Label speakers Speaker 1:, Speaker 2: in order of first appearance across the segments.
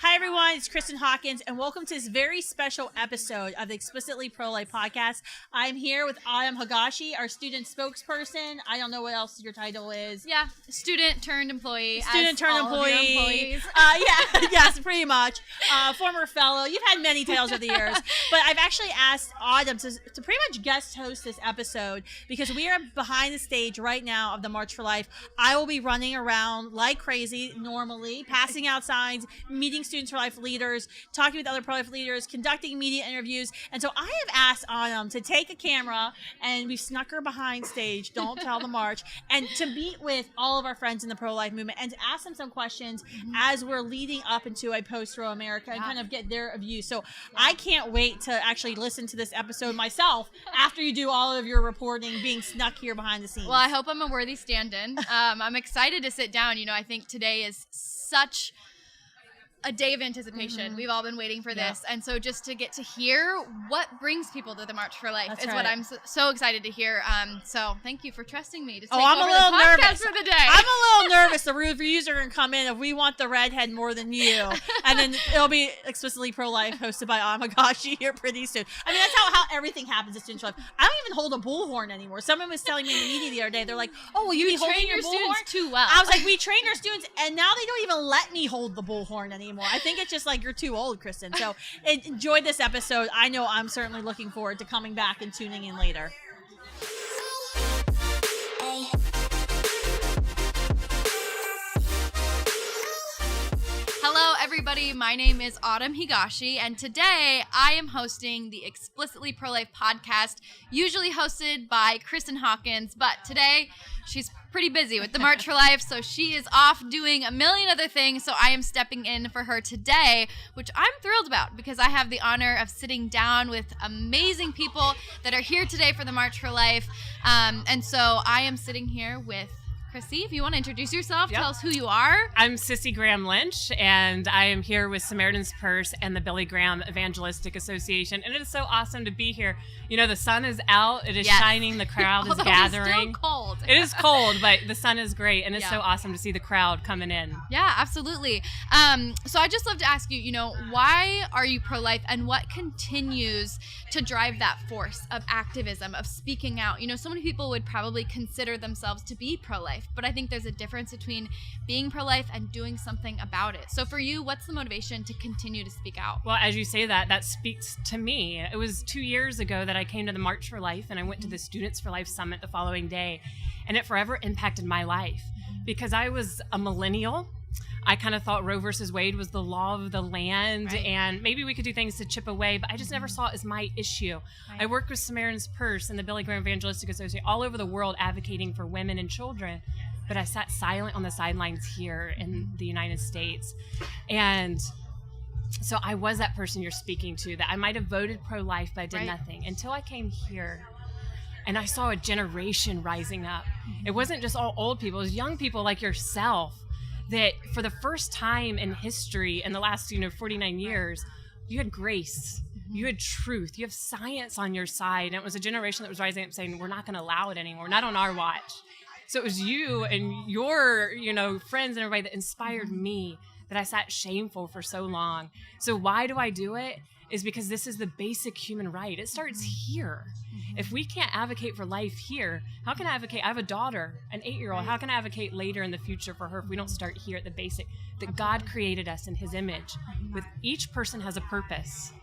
Speaker 1: Hi, everyone. It's Kristen Hawkins, and welcome to this very special episode of the Explicitly Pro-Life podcast. I'm here with Autumn Higashi, our student spokesperson. I don't know what else your title is.
Speaker 2: Yeah, student turned employee.
Speaker 1: Student turned employee. Yes, pretty much. Former fellow. You've had many titles over the years, but I've actually asked Autumn to pretty much guest host this episode because we are behind the stage right now of the March for Life. I will be running around like crazy normally, passing out signs, meeting Students for Life leaders, talking with other pro-life leaders, conducting media interviews. And so I have asked Autumn to take a camera, and we've snuck her behind stage, don't tell the march, and to meet with all of our friends in the pro-life movement and to ask them some questions as we're leading up into a post-Roe America and kind of get their views. So I can't wait to actually listen to this episode myself after you do all of your reporting being snuck here behind the scenes.
Speaker 2: Well, I hope I'm a worthy stand-in. I'm excited to sit down. You know, I think today is such a day of anticipation. We've all been waiting for this. And so just to get to hear what brings people to the March for Life is what I'm so excited to hear. So thank you for trusting me to take
Speaker 1: I'm
Speaker 2: over
Speaker 1: a little
Speaker 2: the podcast
Speaker 1: nervous
Speaker 2: for the day.
Speaker 1: I'm a little nervous. The reviews are going to come in if we want the redhead more than you. And then it'll be Explicitly Pro-Life hosted by Autumn Higashi here pretty soon. I mean, that's how everything happens at Students for Life. I don't even hold a bullhorn anymore. Someone was telling me in the media the other day, they're like, oh, well, you
Speaker 2: train your
Speaker 1: bullhorn?
Speaker 2: students too well.
Speaker 1: I was like, we trained our students, and now they don't even let me hold the bullhorn anymore. I think it's just like, you're too old, Kristen. So enjoy this episode. I know I'm certainly looking forward to coming back and tuning in later.
Speaker 2: Hello, everybody. My name is Autumn Higashi, and today I am hosting the Explicitly Pro-Life podcast, usually hosted by Kristen Hawkins, but today she's pretty busy with the March for Life, so she is off doing a million other things, so I am stepping in for her today, which I'm thrilled about because I have the honor of sitting down with amazing people that are here today for the March for Life, and so I am sitting here with Chrissy, if you want to introduce yourself, tell us who you are.
Speaker 3: I'm Sissy Graham Lynch, and I am here with Samaritan's Purse and the Billy Graham Evangelistic Association, and it is so awesome to be here. You know, the sun is out, it is shining, the crowd is gathering.
Speaker 2: It's still cold.
Speaker 3: It is cold, but the sun is great, and it's so awesome to see the crowd coming in.
Speaker 2: Yeah, absolutely. So I just love to ask you, you know, why are you pro-life, and what continues to drive that force of activism, of speaking out? You know, so many people would probably consider themselves to be pro-life, but I think there's a difference between being pro-life and doing something about it. So for you, what's the motivation to continue to speak out?
Speaker 3: Well, as you say that speaks to me. It was 2 years ago that I came to the March for Life, and I went to the Students for Life Summit the following day, and it forever impacted my life because I was a millennial. I kind of thought Roe versus Wade was the law of the land, and maybe we could do things to chip away, but I just never saw it as my issue. I worked with Samaritan's Purse and the Billy Graham Evangelistic Association all over the world advocating for women and children, but I sat silent on the sidelines here in the United States. And so I was that person you're speaking to, that I might have voted pro-life, but I did nothing until I came here. And I saw a generation rising up. It wasn't just all old people, it was young people like yourself that for the first time in history in the last 49 years, you had grace, you had truth, you have science on your side. And it was a generation that was rising up saying, we're not going to allow it anymore, not on our watch. So it was you and your, friends and everybody that inspired me, that I sat shameful for so long. So why do I do it? Is because this is the basic human right. It starts here. If we can't advocate for life here, how can I advocate? I have a daughter, an 8-year-old. How can I advocate later in the future for her if we don't start here at the basic? That God created us in his image. With each person has a purpose.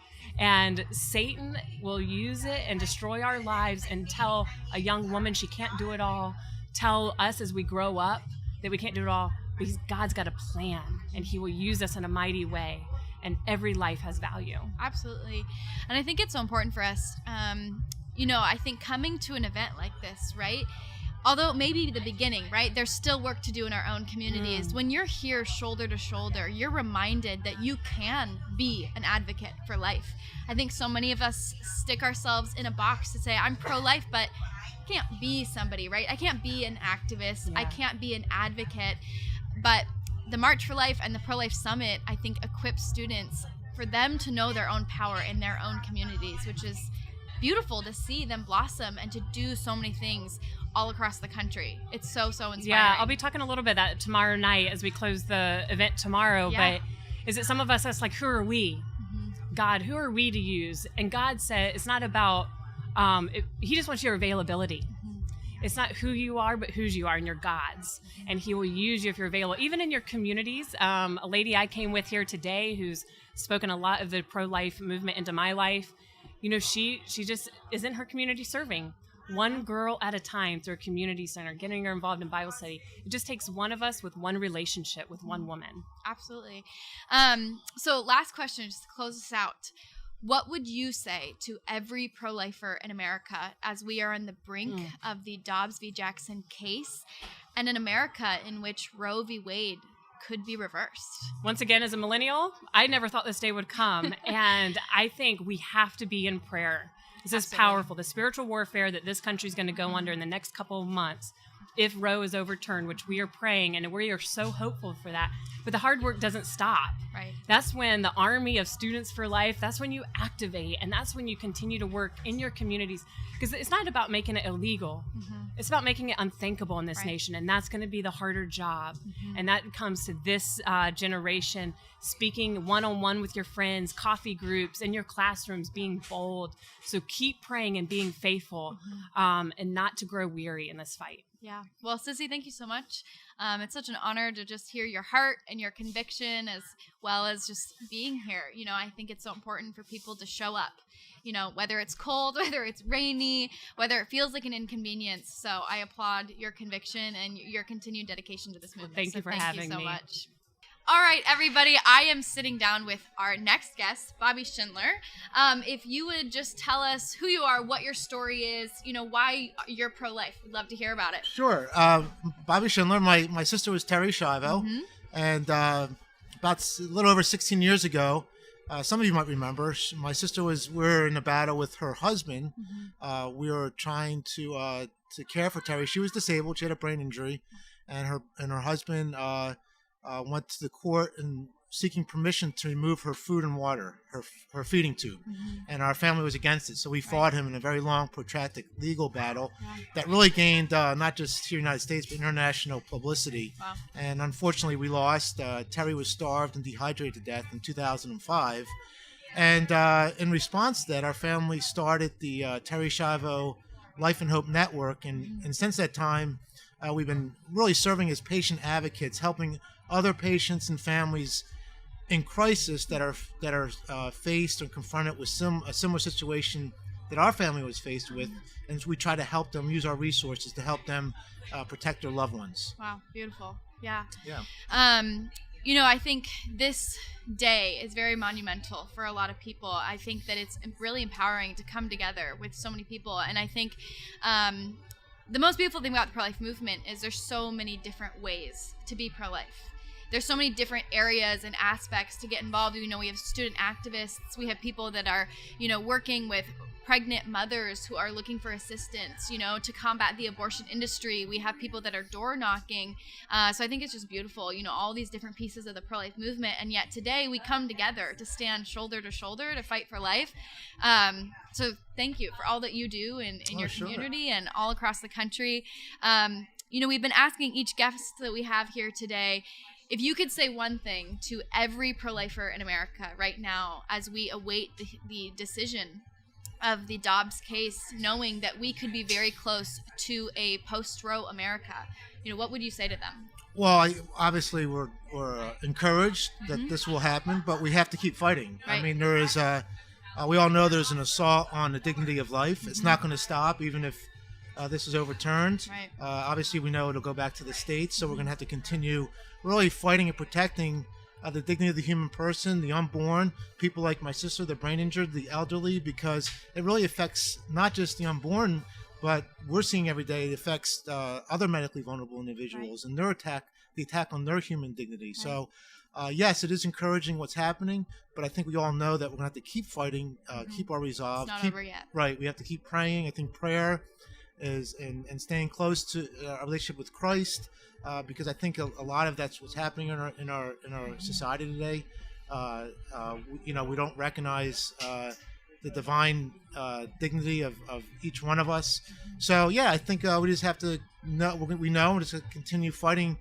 Speaker 3: And Satan will use it and destroy our lives and tell a young woman she can't do it all. Tell us as we grow up that we can't do it all, because God's got a plan and he will use us in a mighty way. And every life has value.
Speaker 2: Absolutely. And I think it's so important for us, I think coming to an event like this, right? Although it may be the beginning, right? There's still work to do in our own communities. When you're here shoulder to shoulder, you're reminded that you can be an advocate for life. I think so many of us stick ourselves in a box to say, I'm pro-life, but I can't be somebody, right? I can't be an activist. I can't be an advocate. But the March for Life and the Pro-Life Summit, I think, equips students for them to know their own power in their own communities, which is beautiful to see them blossom and to do so many things all across the country. It's so inspiring.
Speaker 3: Yeah, I'll be talking a little bit about that tomorrow night as we close the event tomorrow, but is that some of us, that's like, who are we? God, who are we to use? And God said, it's not about, he just wants your availability. It's not who you are, but whose you are, and you're God's. And he will use you if you're available. Even in your communities, a lady I came with here today who's spoken a lot of the pro-life movement into my life, you know, she just is in her community serving. One girl at a time through a community center, getting her involved in Bible study. It just takes one of us with one relationship with one woman.
Speaker 2: Absolutely. So last question, just to close us out. What would you say to every pro-lifer in America as we are on the brink of the Dobbs v. Jackson case, and in America in which Roe v. Wade could be reversed?
Speaker 3: Once again, as a millennial, I never thought this day would come. And I think we have to be in prayer. This is powerful. The spiritual warfare that this country is going to go under in the next couple of months, if Roe is overturned, which we are praying, and we are so hopeful for that. But the hard work doesn't stop.
Speaker 2: Right.
Speaker 3: That's when the army of Students for Life, that's when you activate, and that's when you continue to work in your communities. Because it's not about making it illegal. It's about making it unthinkable in this nation, and that's going to be the harder job. And that comes to this generation, speaking one-on-one with your friends, coffee groups, in your classrooms, being bold. So keep praying and being faithful, and not to grow weary in this fight.
Speaker 2: Yeah. Well, Sissy, thank you so much. It's such an honor to just hear your heart and your conviction, as well as just being here. You know, I think it's so important for people to show up, you know, whether it's cold, whether it's rainy, whether it feels like an inconvenience. So I applaud your conviction and your continued dedication to this movement.
Speaker 3: Well, thank you for having me.
Speaker 2: Thank you so much. All right, everybody, I am sitting down with our next guest, Bobby Schindler. If you would just tell us who you are, what your story is, you know, why you're pro-life. We'd love to hear about it.
Speaker 4: Sure. Bobby Schindler, my sister was Terry Schiavo, and about a little over 16 years ago, some of you might remember, my sister we were in a battle with her husband. We were trying to care for Terry. She was disabled. She had a brain injury, and her husband went to the court and seeking permission to remove her food and water, her feeding tube. And our family was against it. So we fought him in a very long, protracted legal battle that really gained not just here in the United States, but international publicity.
Speaker 2: Wow.
Speaker 4: And unfortunately, we lost. Terry was starved and dehydrated to death in 2005. And in response to that, our family started the Terry Schiavo Life and Hope Network. And since that time, we've been really serving as patient advocates, helping other patients and families in crisis that are faced or confronted with a similar situation that our family was faced with, and we try to help them, use our resources to help them protect their loved ones.
Speaker 2: Wow, beautiful. Yeah.
Speaker 4: Yeah.
Speaker 2: You know, I think this day is very monumental for a lot of people. I think that it's really empowering to come together with so many people, and I think the most beautiful thing about the pro-life movement is there's so many different ways to be pro-life. There's so many different areas and aspects to get involved. You know, we have student activists. We have people that are, you know, working with pregnant mothers who are looking for assistance, you know, to combat the abortion industry. We have people that are door knocking. So I think it's just beautiful, you know, all these different pieces of the pro-life movement. And yet today we come together to stand shoulder to shoulder to fight for life. So thank you for all that you do in your community and all across the country. You know, we've been asking each guest that we have here today, if you could say one thing to every pro-lifer in America right now as we await the decision of the Dobbs case, knowing that we could be very close to a post-Roe America, you know, what would you say to them?
Speaker 4: Well, obviously we're encouraged that this will happen, but we have to keep fighting.
Speaker 2: Right.
Speaker 4: I mean, there is we all know there's an assault on the dignity of life. It's not going to stop even if this is overturned.
Speaker 2: Right.
Speaker 4: Obviously, we know it'll go back to the states, so we're going to have to continue really fighting and protecting the dignity of the human person, the unborn, people like my sister, the brain injured, the elderly, because it really affects not just the unborn, but we're seeing every day it affects other medically vulnerable individuals and the attack on their human dignity. Right. So, yes, it is encouraging what's happening, but I think we all know that we're going to have to keep fighting, keep our resolve.
Speaker 2: It's not over yet.
Speaker 4: Right. We have to keep praying. I think prayer is and staying close to our relationship with Christ, because I think a lot of that's what's happening in our society today. You know, we don't recognize the divine dignity of each one of us. So yeah, I think we just have to know. We know, just continue fighting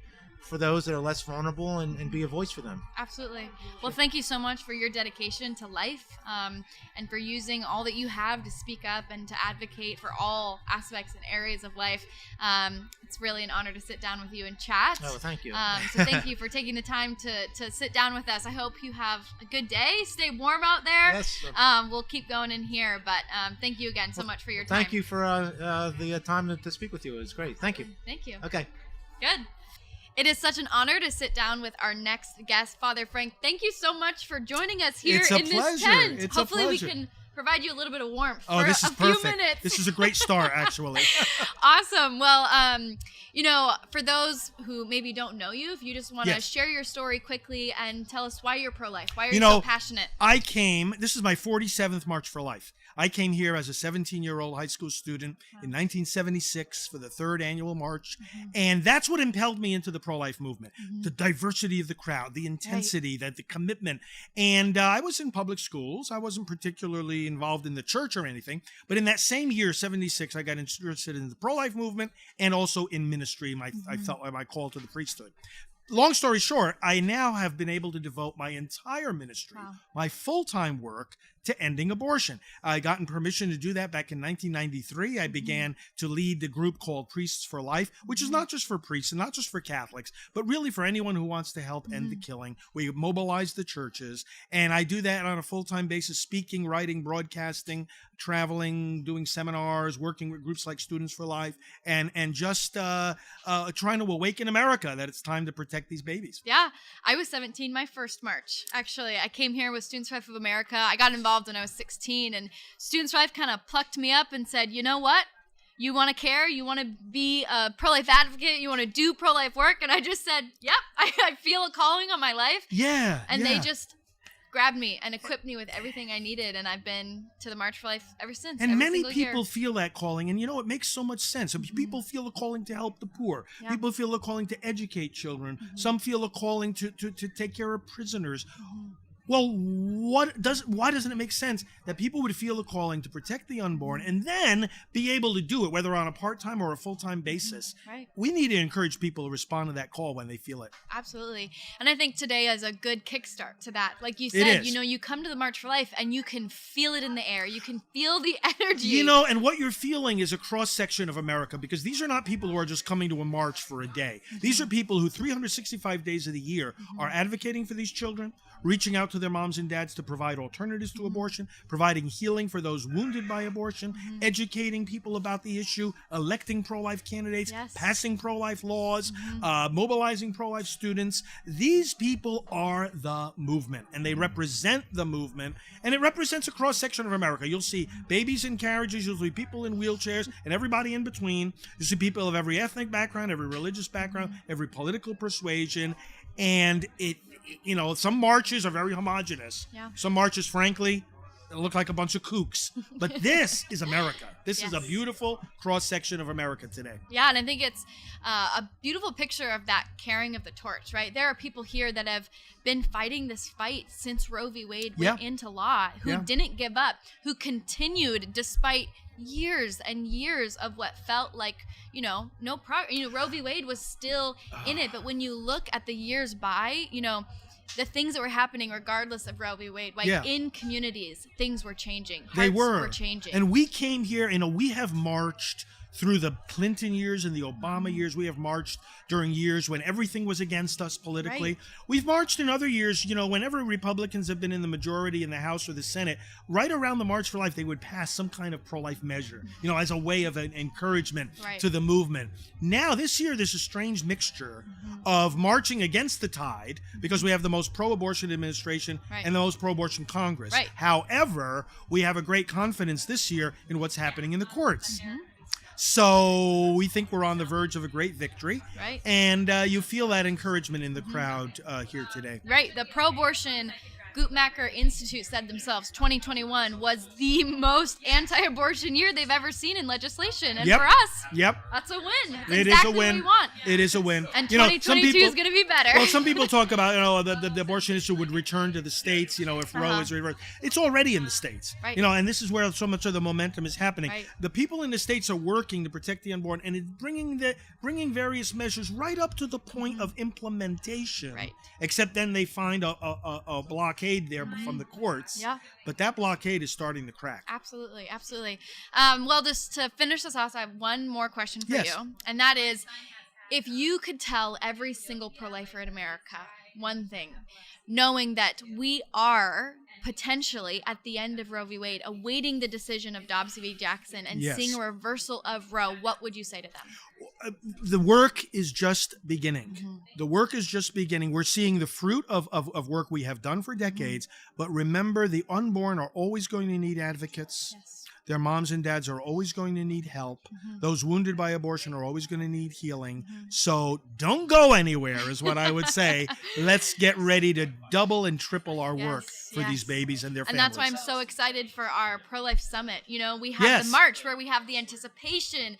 Speaker 4: for those that are less vulnerable and be a voice for them.
Speaker 2: Absolutely. Well, thank you so much for your dedication to life, and for using all that you have to speak up and to advocate for all aspects and areas of life. It's really an honor to sit down with you and chat.
Speaker 4: Oh, thank you.
Speaker 2: So thank you for taking the time to sit down with us. I hope you have a good day. Stay warm out there.
Speaker 4: Yes.
Speaker 2: We'll keep going in here, but thank you again so much for your time.
Speaker 4: Thank you for the time to speak with you. It was great. Thank you.
Speaker 2: Thank you.
Speaker 4: Okay.
Speaker 2: Good. It is such an honor to sit down with our next guest, Father Frank. Thank you so much for joining us here
Speaker 5: It's a
Speaker 2: in
Speaker 5: pleasure.
Speaker 2: this tent.
Speaker 5: It's a
Speaker 2: Hopefully we
Speaker 5: pleasure.
Speaker 2: can provide you a little bit of warmth
Speaker 5: Oh,
Speaker 2: for
Speaker 5: this
Speaker 2: a
Speaker 5: is
Speaker 2: few
Speaker 5: perfect.
Speaker 2: minutes.
Speaker 5: This is a great start, actually.
Speaker 2: Awesome. Well, for those who maybe don't know you, if you just want to
Speaker 5: Yes.
Speaker 2: share your story quickly and tell us why you're pro-life, why are you
Speaker 5: You know,
Speaker 2: so passionate?
Speaker 5: This is my 47th March for Life. I came here as a 17-year-old high school student in 1976 for the third annual march. And that's what impelled me into the pro-life movement. The diversity of the crowd, the intensity, the commitment. And I was in public schools. I wasn't particularly involved in the church or anything. But in that same year, 76, I got interested in the pro-life movement and also in ministry. I felt like my call to the priesthood. Long story short, I now have been able to devote my entire ministry, my full-time work, to ending abortion. I gotten permission to do that back in 1993. I began to lead the group called Priests for Life, which is not just for priests and not just for Catholics, but really for anyone who wants to help end the killing. We mobilize the churches, and I do that on a full-time basis, speaking, writing, broadcasting, traveling, doing seminars, working with groups like Students for Life, and just trying to awaken America that it's time to protect these babies.
Speaker 2: Yeah, I was 17 my first March. Actually, I came here with Students for Life of America. I got involved when I was 16, and Students for Life kind of plucked me up and said, you know what? You want to care? You want to be a pro-life advocate? You want to do pro-life work? And I just said, yep, I feel a calling on my life.
Speaker 5: Yeah.
Speaker 2: And they just grabbed me and equipped me with everything I needed, and I've been to the March for Life ever since.
Speaker 5: And many
Speaker 2: single
Speaker 5: people
Speaker 2: year.
Speaker 5: feel that calling, and it makes so much sense. People feel a calling to help the poor.
Speaker 2: Yeah.
Speaker 5: People feel a calling to educate children. Some feel a calling to take care of prisoners. Well, why doesn't it make sense that people would feel a calling to protect the unborn and then be able to do it, whether on a part-time or a full-time basis?
Speaker 2: Right.
Speaker 5: We need to encourage people to respond to that call when they feel it.
Speaker 2: Absolutely. And I think today is a good kickstart to that. Like you
Speaker 5: It
Speaker 2: said,
Speaker 5: is.
Speaker 2: you come to the March for Life and you can feel it in the air. You can feel the energy.
Speaker 5: And what you're feeling is a cross-section of America, because these are not people who are just coming to a march for a day. These are people who 365 days of the year are advocating for these children, reaching out to their moms and dads to provide alternatives to abortion, providing healing for those wounded by abortion, educating people about the issue, electing pro-life candidates, passing pro-life laws, mobilizing pro-life students. These people are the movement, and they represent the movement, and it represents a cross-section of America. You'll see babies in carriages, you'll see people in wheelchairs, and everybody in between. You'll see people of every ethnic background, every religious background, every political persuasion, and some marches are very homogenous.
Speaker 2: Yeah.
Speaker 5: Some marches, frankly, look like a bunch of kooks. But this is America. This is a beautiful cross-section of America today.
Speaker 2: Yeah, and I think it's a beautiful picture of that carrying of the torch, right? There are people here that have been fighting this fight since Roe v. Wade went into law, who didn't give up, who continued despite years and years of what felt like, no progress. Roe v. Wade was still in it, but when you look at the years by, the things that were happening regardless of Roe v. Wade, in communities, things were changing. Hearts were changing.
Speaker 5: And we came here, we have marched through the Clinton years and the Obama years. We have marched during years when everything was against us politically.
Speaker 2: Right.
Speaker 5: We've marched in other years, whenever Republicans have been in the majority in the House or the Senate, right around the March for Life, they would pass some kind of pro-life measure, as a way of an encouragement to the movement. Now, this year, there's a strange mixture of marching against the tide, because we have the most pro-abortion administration and the most pro-abortion Congress.
Speaker 2: Right.
Speaker 5: However, we have a great confidence this year in what's happening in the courts. So we think we're on the verge of a great victory.
Speaker 2: Right.
Speaker 5: And you feel that encouragement in the crowd here today.
Speaker 2: Right. The pro-abortion Guttmacher Institute said themselves 2021 was the most anti-abortion year they've ever seen in legislation. And for us, that's a win. It's
Speaker 5: It
Speaker 2: exactly
Speaker 5: is a
Speaker 2: what
Speaker 5: win.
Speaker 2: we want.
Speaker 5: It is a win.
Speaker 2: And
Speaker 5: You know, some
Speaker 2: 2022
Speaker 5: people-
Speaker 2: is going to be better.
Speaker 5: Well, some people talk about, the abortion issue would return to the states, if Roe is reversed. It's already in the states.
Speaker 2: Right.
Speaker 5: And this is where so much of the momentum is happening.
Speaker 2: Right.
Speaker 5: The people in the states are working to protect the unborn, and it's bringing various measures right up to the point of implementation.
Speaker 2: Right.
Speaker 5: Except then they find a blockade there from the courts.
Speaker 2: Yeah.
Speaker 5: But that blockade is starting to crack.
Speaker 2: Absolutely. Well, just to finish this off, I have one more question for
Speaker 5: Yes.
Speaker 2: you. And that is, if you could tell every single pro-lifer in America one thing, knowing that we are potentially at the end of Roe v. Wade, awaiting the decision of Dobbs v. Jackson and
Speaker 5: Yes.
Speaker 2: seeing a reversal of Roe, what would you say to them?
Speaker 5: The work is just beginning. The work is just beginning. We're seeing the fruit of work we have done for decades. But remember, the unborn are always going to need advocates.
Speaker 2: Yes.
Speaker 5: Their moms and dads are always going to need help. Those wounded by abortion are always going to need healing. So don't go anywhere is what I would say. Let's get ready to double and triple our work for these babies and their families.
Speaker 2: And that's why I'm so excited for our pro-life summit. We have the march where we have the anticipation,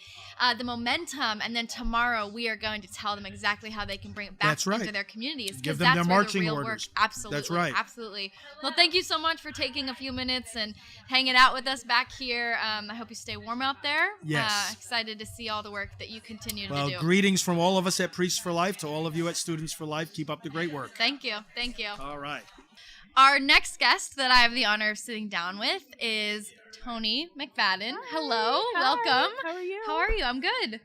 Speaker 2: the momentum, and then tomorrow we are going to tell them exactly how they can bring it back into their communities.
Speaker 5: Give them their marching orders.
Speaker 2: Absolutely.
Speaker 5: That's right.
Speaker 2: Absolutely. Well, thank you so much for taking a few minutes and hanging out with us back here. I hope you stay warm out there.
Speaker 5: Yes.
Speaker 2: Excited to see all the work that you continue to do.
Speaker 5: Well, greetings from all of us at Priests for Life to all of you at Students for Life. Keep up the great work.
Speaker 2: Thank you.
Speaker 5: All right.
Speaker 2: Our next guest that I have the honor of sitting down with is Tony McFadden. Hello. Welcome. How are you? I'm good.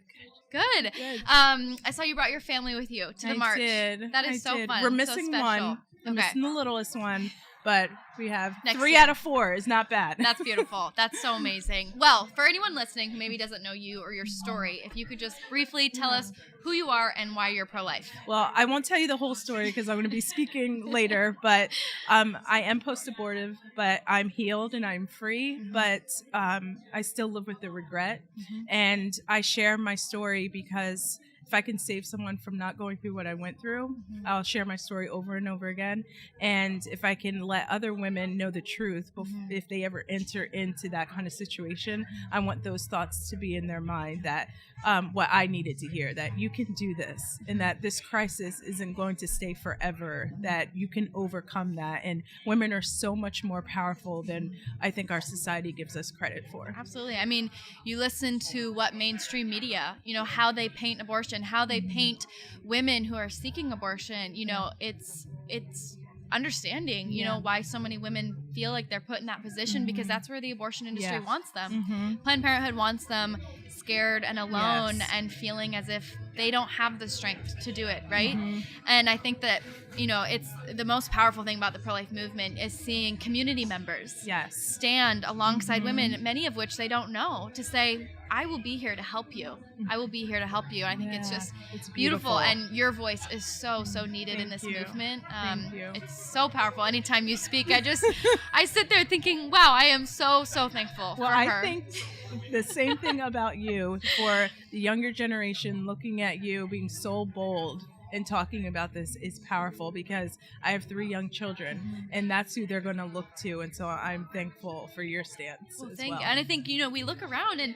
Speaker 2: Good. I saw you brought your family with you to the march.
Speaker 6: Did.
Speaker 2: That is so fun.
Speaker 6: We're missing
Speaker 2: so
Speaker 6: one. We're
Speaker 2: Okay.
Speaker 6: missing the littlest one, but we have
Speaker 2: Next
Speaker 6: 3
Speaker 2: year.
Speaker 6: out of 4 is not bad.
Speaker 2: That's beautiful. That's so amazing. Well, for anyone listening who maybe doesn't know you or your story, if you could just briefly tell us who you are and why you're pro-life.
Speaker 6: Well, I won't tell you the whole story because I'm going to be speaking later, but I am post-abortive, but I'm healed and I'm free, but I still live with the regret. And I share my story because if I can save someone from not going through what I went through, I'll share my story over and over again. And if I can let other women know the truth, if they ever enter into that kind of situation, I want those thoughts to be in their mind that what I needed to hear, that you can do this and that this crisis isn't going to stay forever, that you can overcome that. And women are so much more powerful than I think our society gives us credit for.
Speaker 2: Absolutely. I mean, you listen to what mainstream media, how they paint abortion, how they paint women who are seeking abortion. It's understanding, why so many women feel like they're put in that position because that's where the abortion industry wants them. Planned Parenthood wants them scared and alone and feeling as if they don't have the strength to do it, right? And I think that, it's the most powerful thing about the pro-life movement is seeing community members stand alongside women, many of which they don't know, to say, I will be here to help you. I will be here to help you. I think it's just beautiful. And your voice is so needed in this movement.
Speaker 6: Thank you.
Speaker 2: It's so powerful. Anytime you speak, I sit there thinking, wow, I am so thankful for her.
Speaker 6: I think the same thing about you, for the younger generation looking at you being so bold and talking about this is powerful because I have 3 young children and that's who they're going to look to. And so I'm thankful for your stance as well.
Speaker 2: And I think, we look around and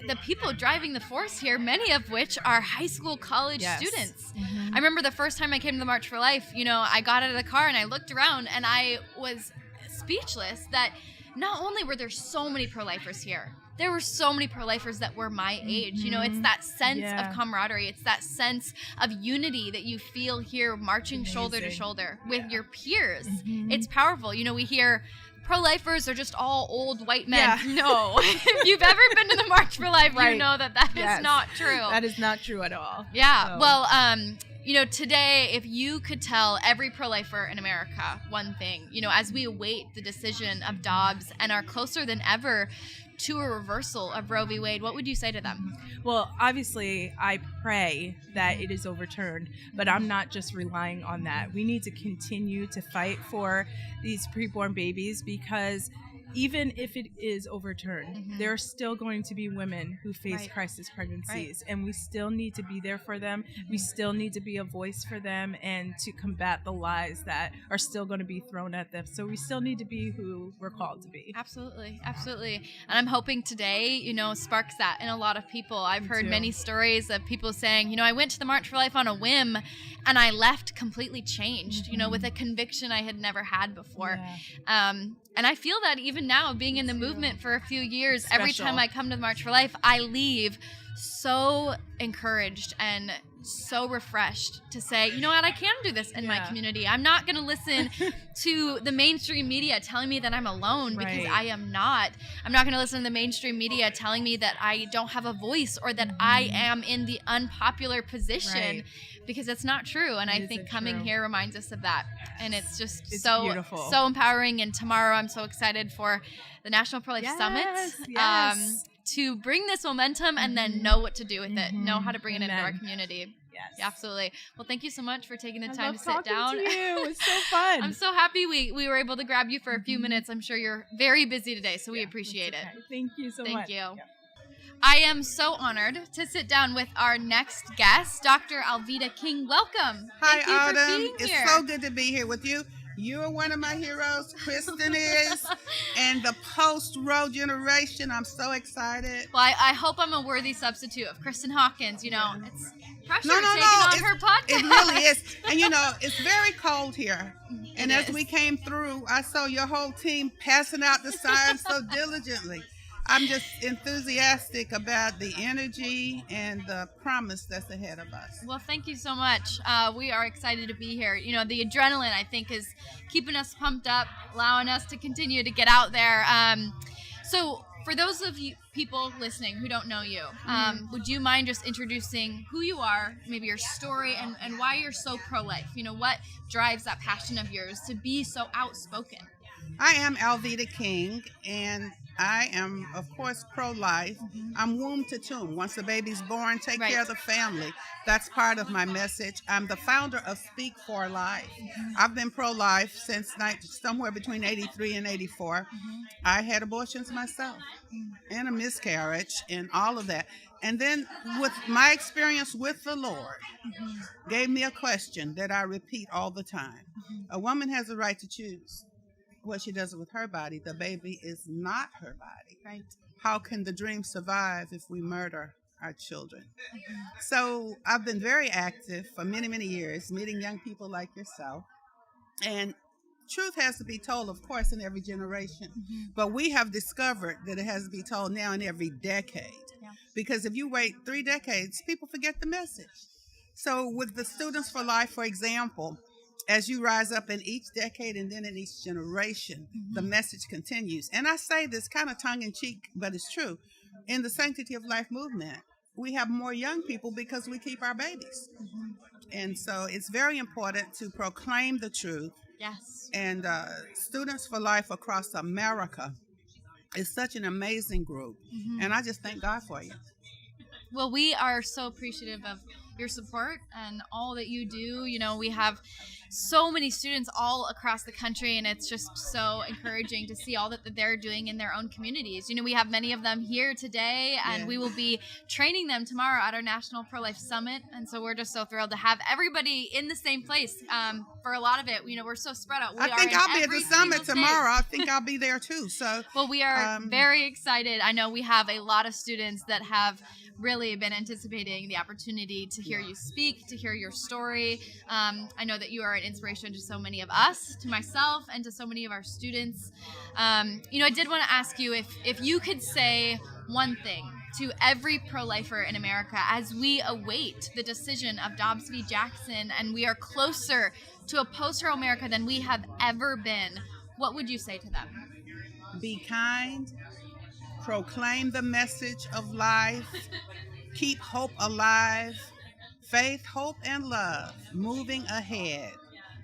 Speaker 2: the people driving the force here, many of which are high school, college students. I remember the first time I came to the March for Life, I got out of the car and I looked around and I was speechless that not only were there so many pro-lifers here, there were so many pro-lifers that were my age. It's that sense of camaraderie. It's that sense of unity that you feel here marching shoulder to shoulder with your peers. It's powerful. We hear pro-lifers are just all old white men. No. If you've ever been to the March for Life, you know that is not true.
Speaker 6: That is not true at all.
Speaker 2: Yeah. So. Well, today, if you could tell every pro-lifer in America one thing, as we await the decision of Dobbs and are closer than ever to a reversal of Roe v. Wade, what would you say to them?
Speaker 6: Well, obviously, I pray that it is overturned, but I'm not just relying on that. We need to continue to fight for these preborn babies because even if it is overturned, there are still going to be women who face crisis pregnancies, and we still need to be there for them. We still need to be a voice for them and to combat the lies that are still going to be thrown at them. So we still need to be who we're called to be.
Speaker 2: Absolutely. And I'm hoping today, sparks that in a lot of people. I've heard many stories of people saying, I went to the March for Life on a whim and I left completely changed, with a conviction I had never had before. And I feel that even now, being in the movement for a few years, every time I come to the March for Life, I leave so encouraged and so refreshed to say, you know what, I can do this in my community. I'm not going to listen to the mainstream media telling me that I'm alone, because I am not. I'm not going to listen to the mainstream media telling me that I don't have a voice or that I am in the unpopular position, because it's not true. And I think coming here reminds us of that. And it's just so beautiful, so empowering. And tomorrow I'm so excited for the National Pro-Life Summit. To bring this momentum and then know what to do with it, know how to bring it into our community. Yes, absolutely. Well, thank you so much for taking the time to sit down.
Speaker 6: To you. It's so fun.
Speaker 2: I'm so happy we were able to grab you for a few minutes. I'm sure you're very busy today, so we appreciate it.
Speaker 6: Thank you so much.
Speaker 2: Thank you. Yeah. I am so honored to sit down with our next guest, Dr. Alvita King. Welcome.
Speaker 7: Hi,
Speaker 2: Thank you
Speaker 7: Autumn.
Speaker 2: for being here.
Speaker 7: It's so good to be here with you. You're one of my heroes. Kristen is. And the post-Roe generation. I'm so excited.
Speaker 2: Well, I hope I'm a worthy substitute of Kristen Hawkins. It's pressure
Speaker 7: No,
Speaker 2: taking on her podcast.
Speaker 7: It really is. And, it's very cold here. And as we came through, I saw your whole team passing out the signs so diligently. I'm just enthusiastic about the energy and the promise that's ahead of us.
Speaker 2: Well, thank you so much. We are excited to be here. The adrenaline, I think, is keeping us pumped up, allowing us to continue to get out there. So for those of you people listening who don't know you, would you mind just introducing who you are, maybe your story, and why you're so pro-life? What drives that passion of yours to be so outspoken?
Speaker 7: I am Alvita King, and I am, of course, pro-life. I'm womb to tomb. Once the baby's born, take care of the family. That's part of my message. I'm the founder of Speak for Life. I've been pro-life since somewhere between 83 and 84. I had abortions myself and a miscarriage and all of that. And then with my experience with the Lord, gave me a question that I repeat all the time. A woman has a right to choose what she does with her body. The baby is not her body.
Speaker 2: Right.
Speaker 7: How can the dream survive if we murder our children? So I've been very active for many, many years, meeting young people like yourself. And truth has to be told, of course, in every generation. But we have discovered that it has to be told now in every decade. Because if you wait 3 decades, people forget the message. So with the Students for Life, for example, as you rise up in each decade and then in each generation, the message continues. And I say this kind of tongue-in-cheek, but it's true. In the Sanctity of Life movement, we have more young people because we keep our babies. And so it's very important to proclaim the truth.
Speaker 2: Yes.
Speaker 7: And Students for Life across America is such an amazing group. And I just thank God for you.
Speaker 2: Well, we are so appreciative of your support and all that you do. We have so many students all across the country, and it's just so encouraging to see all that they're doing in their own communities. We have many of them here today, and we will be training them tomorrow at our National Pro-Life Summit. And so we're just so thrilled to have everybody in the same place. For a lot of it, we're so spread out.
Speaker 7: I think I'll be at the summit tomorrow. I think I'll be there too. So,
Speaker 2: well, we are very excited. I know we have a lot of students that have really been anticipating the opportunity to hear you speak, to hear your story. I know that you are an inspiration to so many of us, to myself, and to so many of our students. I did want to ask you if you could say one thing to every pro-lifer in America as we await the decision of Dobbs v. Jackson and we are closer to a post-Roe America than we have ever been, what would you say to them?
Speaker 7: Be kind. Proclaim the message of life. Keep hope alive. Faith, hope, and love moving ahead.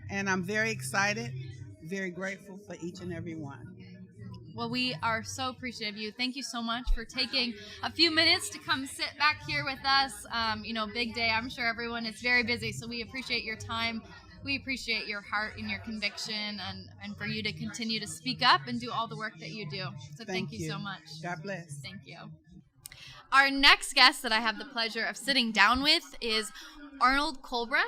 Speaker 7: And I'm very excited, very grateful for each and every one.
Speaker 2: Well, we are so appreciative of you. Thank you so much for taking a few minutes to come sit back here with us. Big day. I'm sure everyone is very busy, so we appreciate your time. we appreciate your heart and your conviction, and for you to continue to speak up and do all the work that you do. So thank you so much.
Speaker 7: God bless.
Speaker 2: Thank you. Our next guest that I have the pleasure of sitting down with is Arnold Colbreath.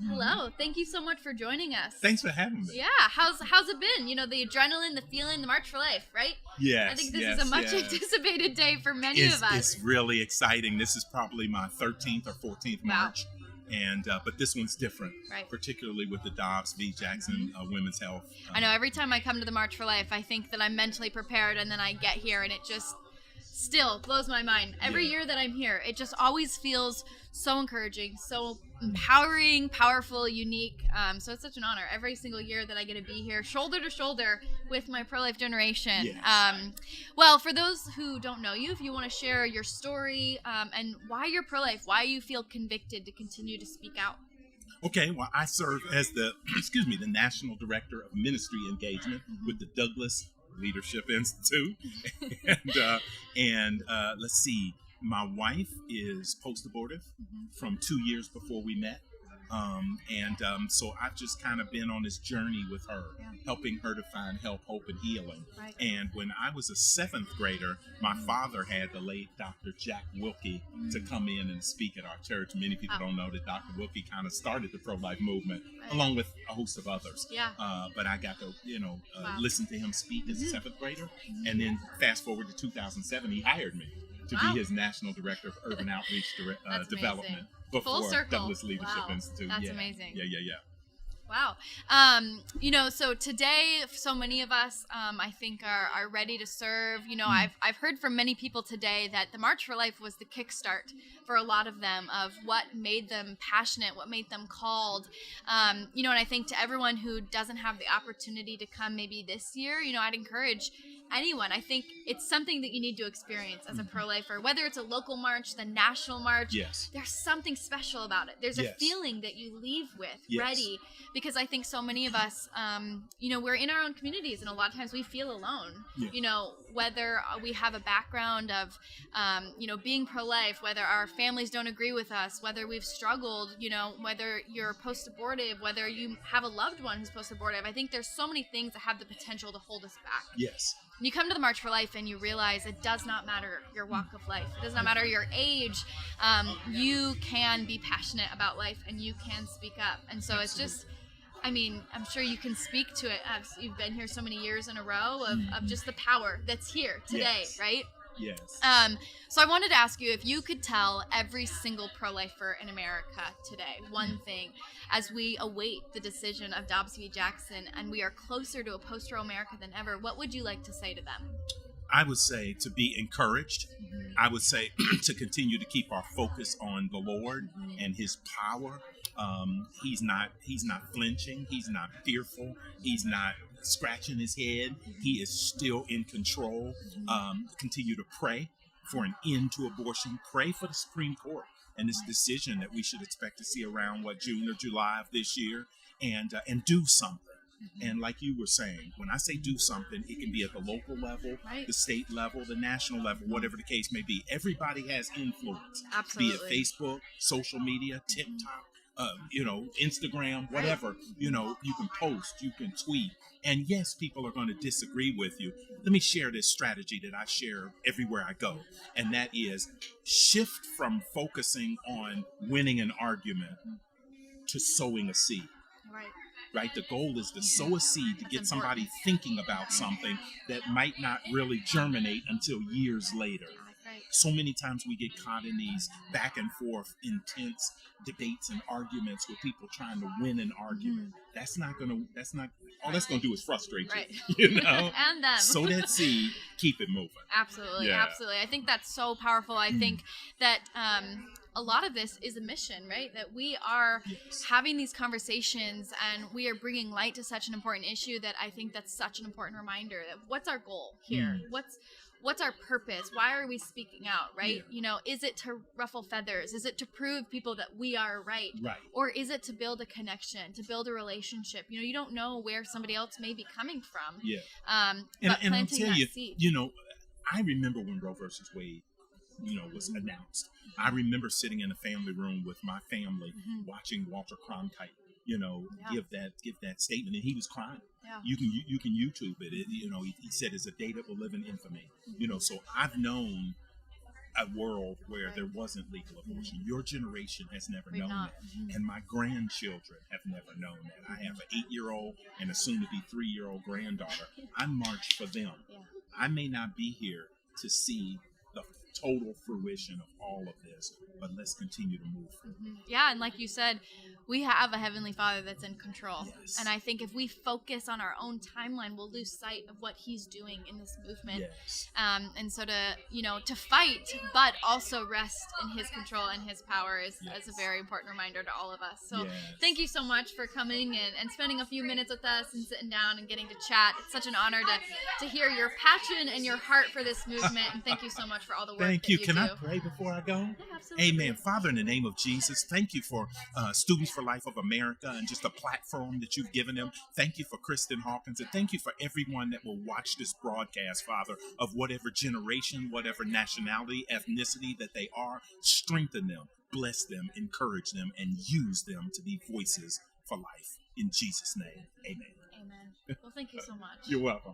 Speaker 2: Hello. Thank you so much for joining us.
Speaker 8: Thanks for having me.
Speaker 2: Yeah. How's it been? You know, the adrenaline, the feeling, the March for Life, right?
Speaker 8: Yes.
Speaker 2: I think this is a much anticipated day for many of us.
Speaker 8: It's really exciting. This is probably my 13th or 14th March. And but this one's different,
Speaker 2: right,
Speaker 8: particularly with the Dobbs v. Jackson Women's Health.
Speaker 2: I know every time I come to the March for Life, I think that I'm mentally prepared, and then I get here and it just still blows my mind. Every year that I'm here, it just always feels so encouraging, so empowering, powerful, unique. So it's such an honor every single year that I get to be here, shoulder to shoulder with my pro-life generation.
Speaker 8: Yes.
Speaker 2: Well, for those who don't know you, if you want to share your story and why you're pro-life, why you feel convicted to continue to speak out.
Speaker 8: Okay, well, I serve as the National Director of Ministry Engagement with the Douglas Leadership Institute. and let's see, my wife is post-abortive from 2 years before we met. So I've just kind of been on this journey with her, helping her to find help, hope, and healing.
Speaker 2: Right.
Speaker 8: And when I was a 7th grader, my father had the late Dr. Jack Wilkie to come in and speak at our church. Many people don't know that Dr. Wilkie kind of started the pro-life movement, along with a host of others.
Speaker 2: Yeah.
Speaker 8: But I got to, listen to him speak as a 7th grader. And then fast forward to 2007, he hired me to be his National Director of Urban Outreach Development before Douglas Leadership Institute.
Speaker 2: That's amazing.
Speaker 8: Yeah.
Speaker 2: Wow. So today, so many of us, I think, are ready to serve. You know, I've heard from many people today that the March for Life was the kickstart for a lot of them of what made them passionate, what made them called. And I think to everyone who doesn't have the opportunity to come maybe this year, I'd encourage anyone. I think it's something that you need to experience as a pro-lifer, whether it's a local march, the national march.
Speaker 8: Yes.
Speaker 2: There's something special about it. There's a feeling that you leave with ready, because I think so many of us, we're in our own communities, and a lot of times we feel alone. Whether we have a background of, being pro-life, whether our families don't agree with us, whether we've struggled, whether you're post-abortive, whether you have a loved one who's post-abortive. I think there's so many things that have the potential to hold us back.
Speaker 8: Yes.
Speaker 2: You come to the March for Life and you realize it does not matter your walk of life. It does not matter your age. You can be passionate about life and you can speak up. And so it's just, I'm sure you can speak to it. You've been here so many years in a row of just the power that's here today, right?
Speaker 8: Yes.
Speaker 2: So I wanted to ask you if you could tell every single pro-lifer in America today one thing as we await the decision of Dobbs v. Jackson and we are closer to a post-Roe America than ever, what would you like to say to them?
Speaker 8: I would say to be encouraged. I would say to continue to keep our focus on the Lord and His power. He's not flinching. He's not fearful. He's not scratching his head. He is still in control. Continue to pray for an end to abortion. Pray for the Supreme Court and this decision that we should expect to see around June or July of this year, and do something. And like you were saying, when I say do something, it can be at the local level, the state level, the national level, whatever the case may be. Everybody has influence.
Speaker 2: Absolutely.
Speaker 8: Be it Facebook, social media, TikTok, Instagram, whatever. You can post, you can tweet. And yes, people are going to disagree with you. Let me share this strategy that I share everywhere I go. And that is shift from focusing on winning an argument to sowing a seed. Right? The goal is to sow a seed to get somebody thinking about something that might not really germinate until years later. So many times we get caught in these back and forth, intense debates and arguments with people trying to win an argument. All that's going to do is frustrate you,
Speaker 2: and them.
Speaker 8: Sow that seed, keep it moving.
Speaker 2: Absolutely. I think that's so powerful. I think that a lot of this is a mission, right? That we are having these conversations and we are bringing light to such an important issue that I think that's such an important reminder that what's our goal here? What's our purpose? Why are we speaking out, right? Is it to ruffle feathers? Is it to prove people that we are right? Or is it to build a connection, to build a relationship? You don't know where somebody else may be coming from. But
Speaker 8: and I'll tell you,
Speaker 2: seed.
Speaker 8: I remember when Roe versus Wade, was announced. I remember sitting in a family room with my family watching Walter Cronkite give that statement, and he was crying.
Speaker 2: Yeah.
Speaker 8: You can YouTube it. He said it's a day that will live in infamy. So I've known a world where there wasn't legal abortion. Your generation has never known that, and my grandchildren have never known that. I have an 8-year-old and a soon-to-be 3-year-old granddaughter. I march for them.
Speaker 2: Yeah.
Speaker 8: I may not be here to see the total fruition of all of this, but let's continue to move forward.
Speaker 2: Yeah, and like you said, we have a Heavenly Father that's in control.
Speaker 8: Yes.
Speaker 2: And I think if we focus on our own timeline, we'll lose sight of what He's doing in this movement.
Speaker 8: Yes.
Speaker 2: And so to fight, but also rest in His control and His power is a very important reminder to all of us. So thank you so much for coming and spending a few minutes with us and sitting down and getting to chat. It's such an honor to hear your passion and your heart for this movement. And thank you so much for all the work
Speaker 8: Thank
Speaker 2: that
Speaker 8: you.
Speaker 2: you
Speaker 8: Can
Speaker 2: do.
Speaker 8: I pray before I go?
Speaker 2: Yeah, absolutely.
Speaker 8: Amen. Father, in the name of Jesus, thank you for Students for Life of America and just the platform that you've given them. Thank you for Kristen Hawkins, and thank you for everyone that will watch this broadcast, Father, of whatever generation, whatever nationality, ethnicity that they are. Strengthen them, bless them, encourage them, and use them to be voices for life. In Jesus' name, amen.
Speaker 2: Amen. Well, thank you so much.
Speaker 8: You're welcome.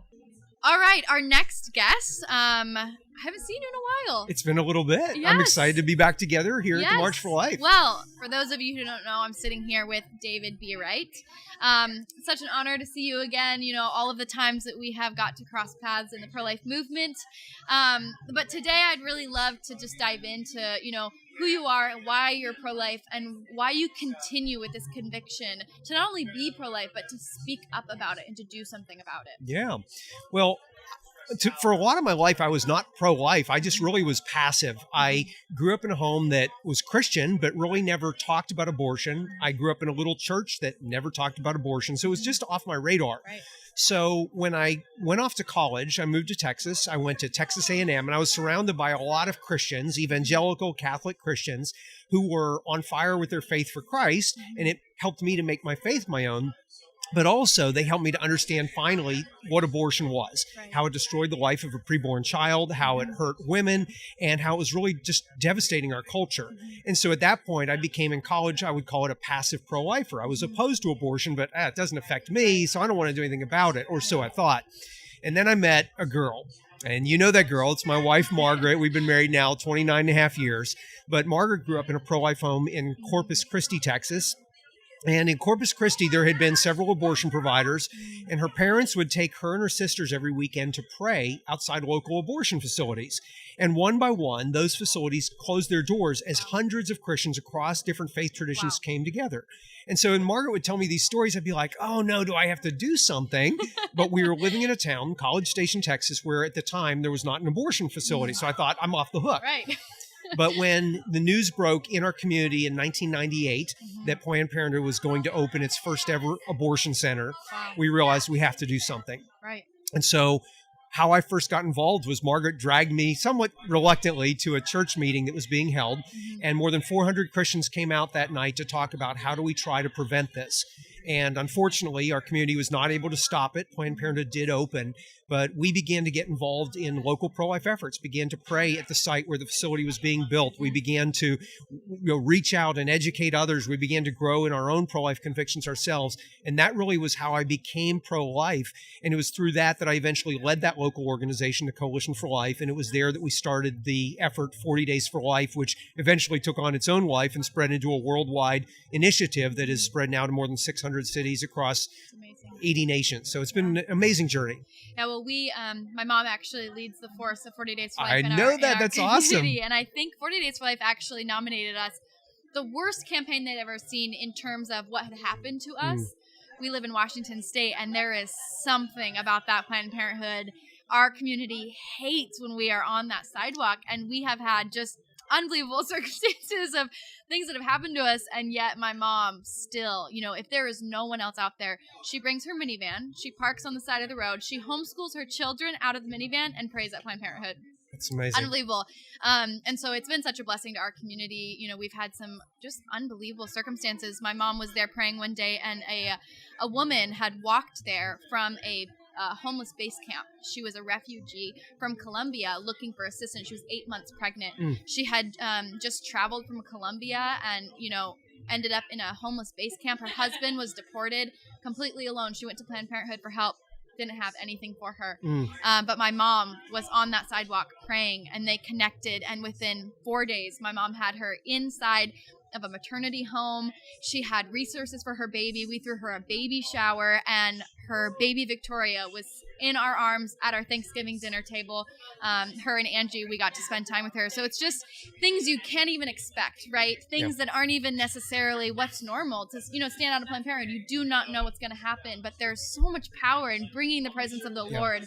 Speaker 2: All right, our next guest, I haven't seen you in a while.
Speaker 9: It's been a little bit.
Speaker 2: Yes.
Speaker 9: I'm excited to be back together here at the March for Life.
Speaker 2: Well, for those of you who don't know, I'm sitting here with David B Wright. Such an honor to see you again. All of the times that we have got to cross paths in the pro-life movement. But today I'd really love to just dive into, who you are, why you're pro-life, and why you continue with this conviction to not only be pro-life, but to speak up about it and to do something about it.
Speaker 9: Yeah. Well, for a lot of my life, I was not pro-life. I just really was passive. I grew up in a home that was Christian, but really never talked about abortion. I grew up in a little church that never talked about abortion. So it was just off my radar.
Speaker 2: Right.
Speaker 9: So when I went off to college, I moved to Texas. I went to Texas A&M, and I was surrounded by a lot of Christians, evangelical Catholic Christians, who were on fire with their faith for Christ, and it helped me to make my faith my own. But also, they helped me to understand finally what abortion was, how it destroyed the life of a preborn child, how it hurt women, and how it was really just devastating our culture. And so at that point, I became in college, I would call it a passive pro-lifer. I was opposed to abortion, but it doesn't affect me, so I don't want to do anything about it, or so I thought. And then I met a girl. And you know that girl. It's my wife, Margaret. We've been married now 29 and a half years. But Margaret grew up in a pro-life home in Corpus Christi, Texas. And in Corpus Christi, there had been several abortion providers, and her parents would take her and her sisters every weekend to pray outside local abortion facilities. And one by one, those facilities closed their doors as hundreds of Christians across different faith traditions came together. And so when Margaret would tell me these stories, I'd be like, oh no, do I have to do something? But we were living in a town, College Station, Texas, where at the time there was not an abortion facility. So I thought, I'm off the hook.
Speaker 2: Right.
Speaker 9: But when the news broke in our community in 1998 that Planned Parenthood was going to open its first ever abortion center, we realized we have to do something.
Speaker 2: Right.
Speaker 9: And so how I first got involved was Margaret dragged me somewhat reluctantly to a church meeting that was being held. And more than 400 Christians came out that night to talk about how do we try to prevent this. And unfortunately, our community was not able to stop it. Planned Parenthood did open, but we began to get involved in local pro-life efforts, began to pray at the site where the facility was being built. We began to reach out and educate others. We began to grow in our own pro-life convictions ourselves. And that really was how I became pro-life. And it was through that I eventually led that local organization, the Coalition for Life. And it was there that we started the effort 40 Days for Life, which eventually took on its own life and spread into a worldwide initiative that has spread now to more than 600 cities across 80 nations. So it's been an amazing journey.
Speaker 2: Yeah, well, my mom actually leads the force of 40 Days for Life.
Speaker 9: I know that. That's awesome.
Speaker 2: And I think 40 Days for Life actually nominated us the worst campaign they'd ever seen in terms of what had happened to us. We live in Washington State, and there is something about that Planned Parenthood. Our community hates when we are on that sidewalk, and we have had just unbelievable circumstances of things that have happened to us, and yet my mom still, if there is no one else out there, she brings her minivan, she parks on the side of the road, she homeschools her children out of the minivan and prays at Planned Parenthood.
Speaker 9: It's amazing.
Speaker 2: Unbelievable. And so it's been such a blessing to our community. We've had some just unbelievable circumstances. My mom was there praying one day, and a woman had walked there from a homeless base camp. She was a refugee from Colombia looking for assistance. She was 8 months pregnant. She had just traveled from Colombia and, ended up in a homeless base camp. Her husband was deported, completely alone. She went to Planned Parenthood for help. Didn't have anything for her. But my mom was on that sidewalk praying, and they connected. And within 4 days, my mom had her inside of a maternity home. She had resources for her baby. We threw her a baby shower, and her baby Victoria was in our arms at our Thanksgiving dinner table. Her and Angie, we got to spend time with her. So it's just things you can't even expect, right? Things that aren't even necessarily what's normal to, stand out of Planned Parenthood. You do not know what's going to happen, but there's so much power in bringing the presence of the Lord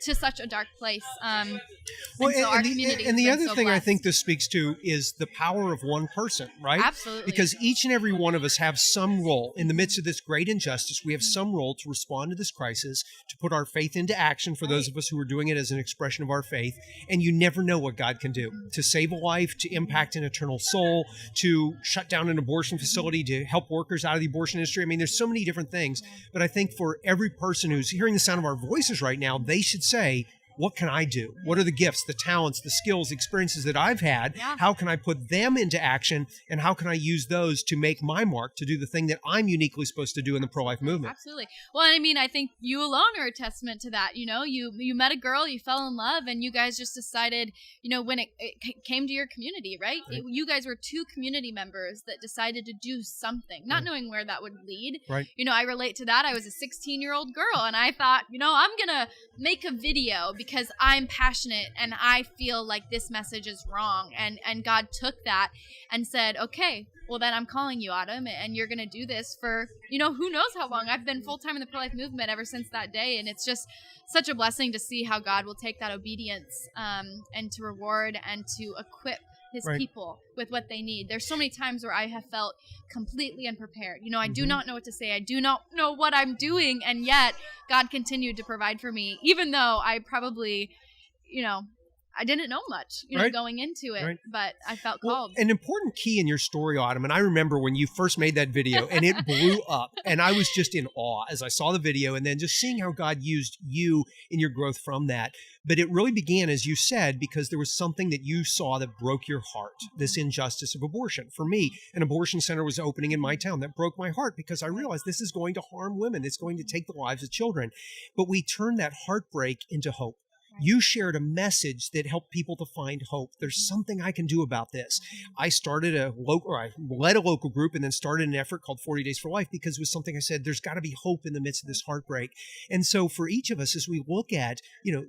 Speaker 2: to such a dark place.
Speaker 9: Well,
Speaker 2: so our
Speaker 9: community and the other thing I think this speaks to is the power of one person, right?
Speaker 2: Absolutely.
Speaker 9: Because each and every one of us have some role in the midst of this great injustice. We have some role to respond to this crisis, to put our faith into action for those of us who are doing it as an expression of our faith. And you never know what God can do to save a life, to impact an eternal soul, to shut down an abortion facility, to help workers out of the abortion industry. I mean, there's so many different things. But I think for every person who's hearing the sound of our voices right now, they should say, what can I do? What are the gifts, the talents, the skills, the experiences that I've had?
Speaker 2: Yeah.
Speaker 9: How can I put them into action? And how can I use those to make my mark, to do the thing that I'm uniquely supposed to do in the pro-life movement?
Speaker 2: Absolutely. Well, I mean, I think you alone are a testament to that. You met a girl, you fell in love, and you guys just decided, when it came to your community, right? You guys were two community members that decided to do something, not knowing where that would lead.
Speaker 9: Right.
Speaker 2: I relate to that. I was a 16-year-old girl, and I thought, I'm going to make a video because I'm passionate and I feel like this message is wrong. And God took that and said, okay, well then I'm calling you, Autumn, and you're going to do this for, who knows how long. I've been full-time in the pro-life movement ever since that day. And it's just such a blessing to see how God will take that obedience and to reward and to equip his people with what they need. There's so many times where I have felt completely unprepared. I do not know what to say. I do not know what I'm doing. And yet God continued to provide for me, even though I probably, I didn't know much, going into it, but I felt called.
Speaker 9: An important key in your story, Autumn, and I remember when you first made that video and it blew up, and I was just in awe as I saw the video and then just seeing how God used you in your growth from that. But it really began, as you said, because there was something that you saw that broke your heart, this injustice of abortion. For me, an abortion center was opening in my town. That broke my heart because I realized this is going to harm women. It's going to take the lives of children. But we turned that heartbreak into hope. You shared a message that helped people to find hope. There's something I can do about this. I led a local group and then started an effort called 40 Days for Life because it was something I said, there's got to be hope in the midst of this heartbreak. And so for each of us, as we look at,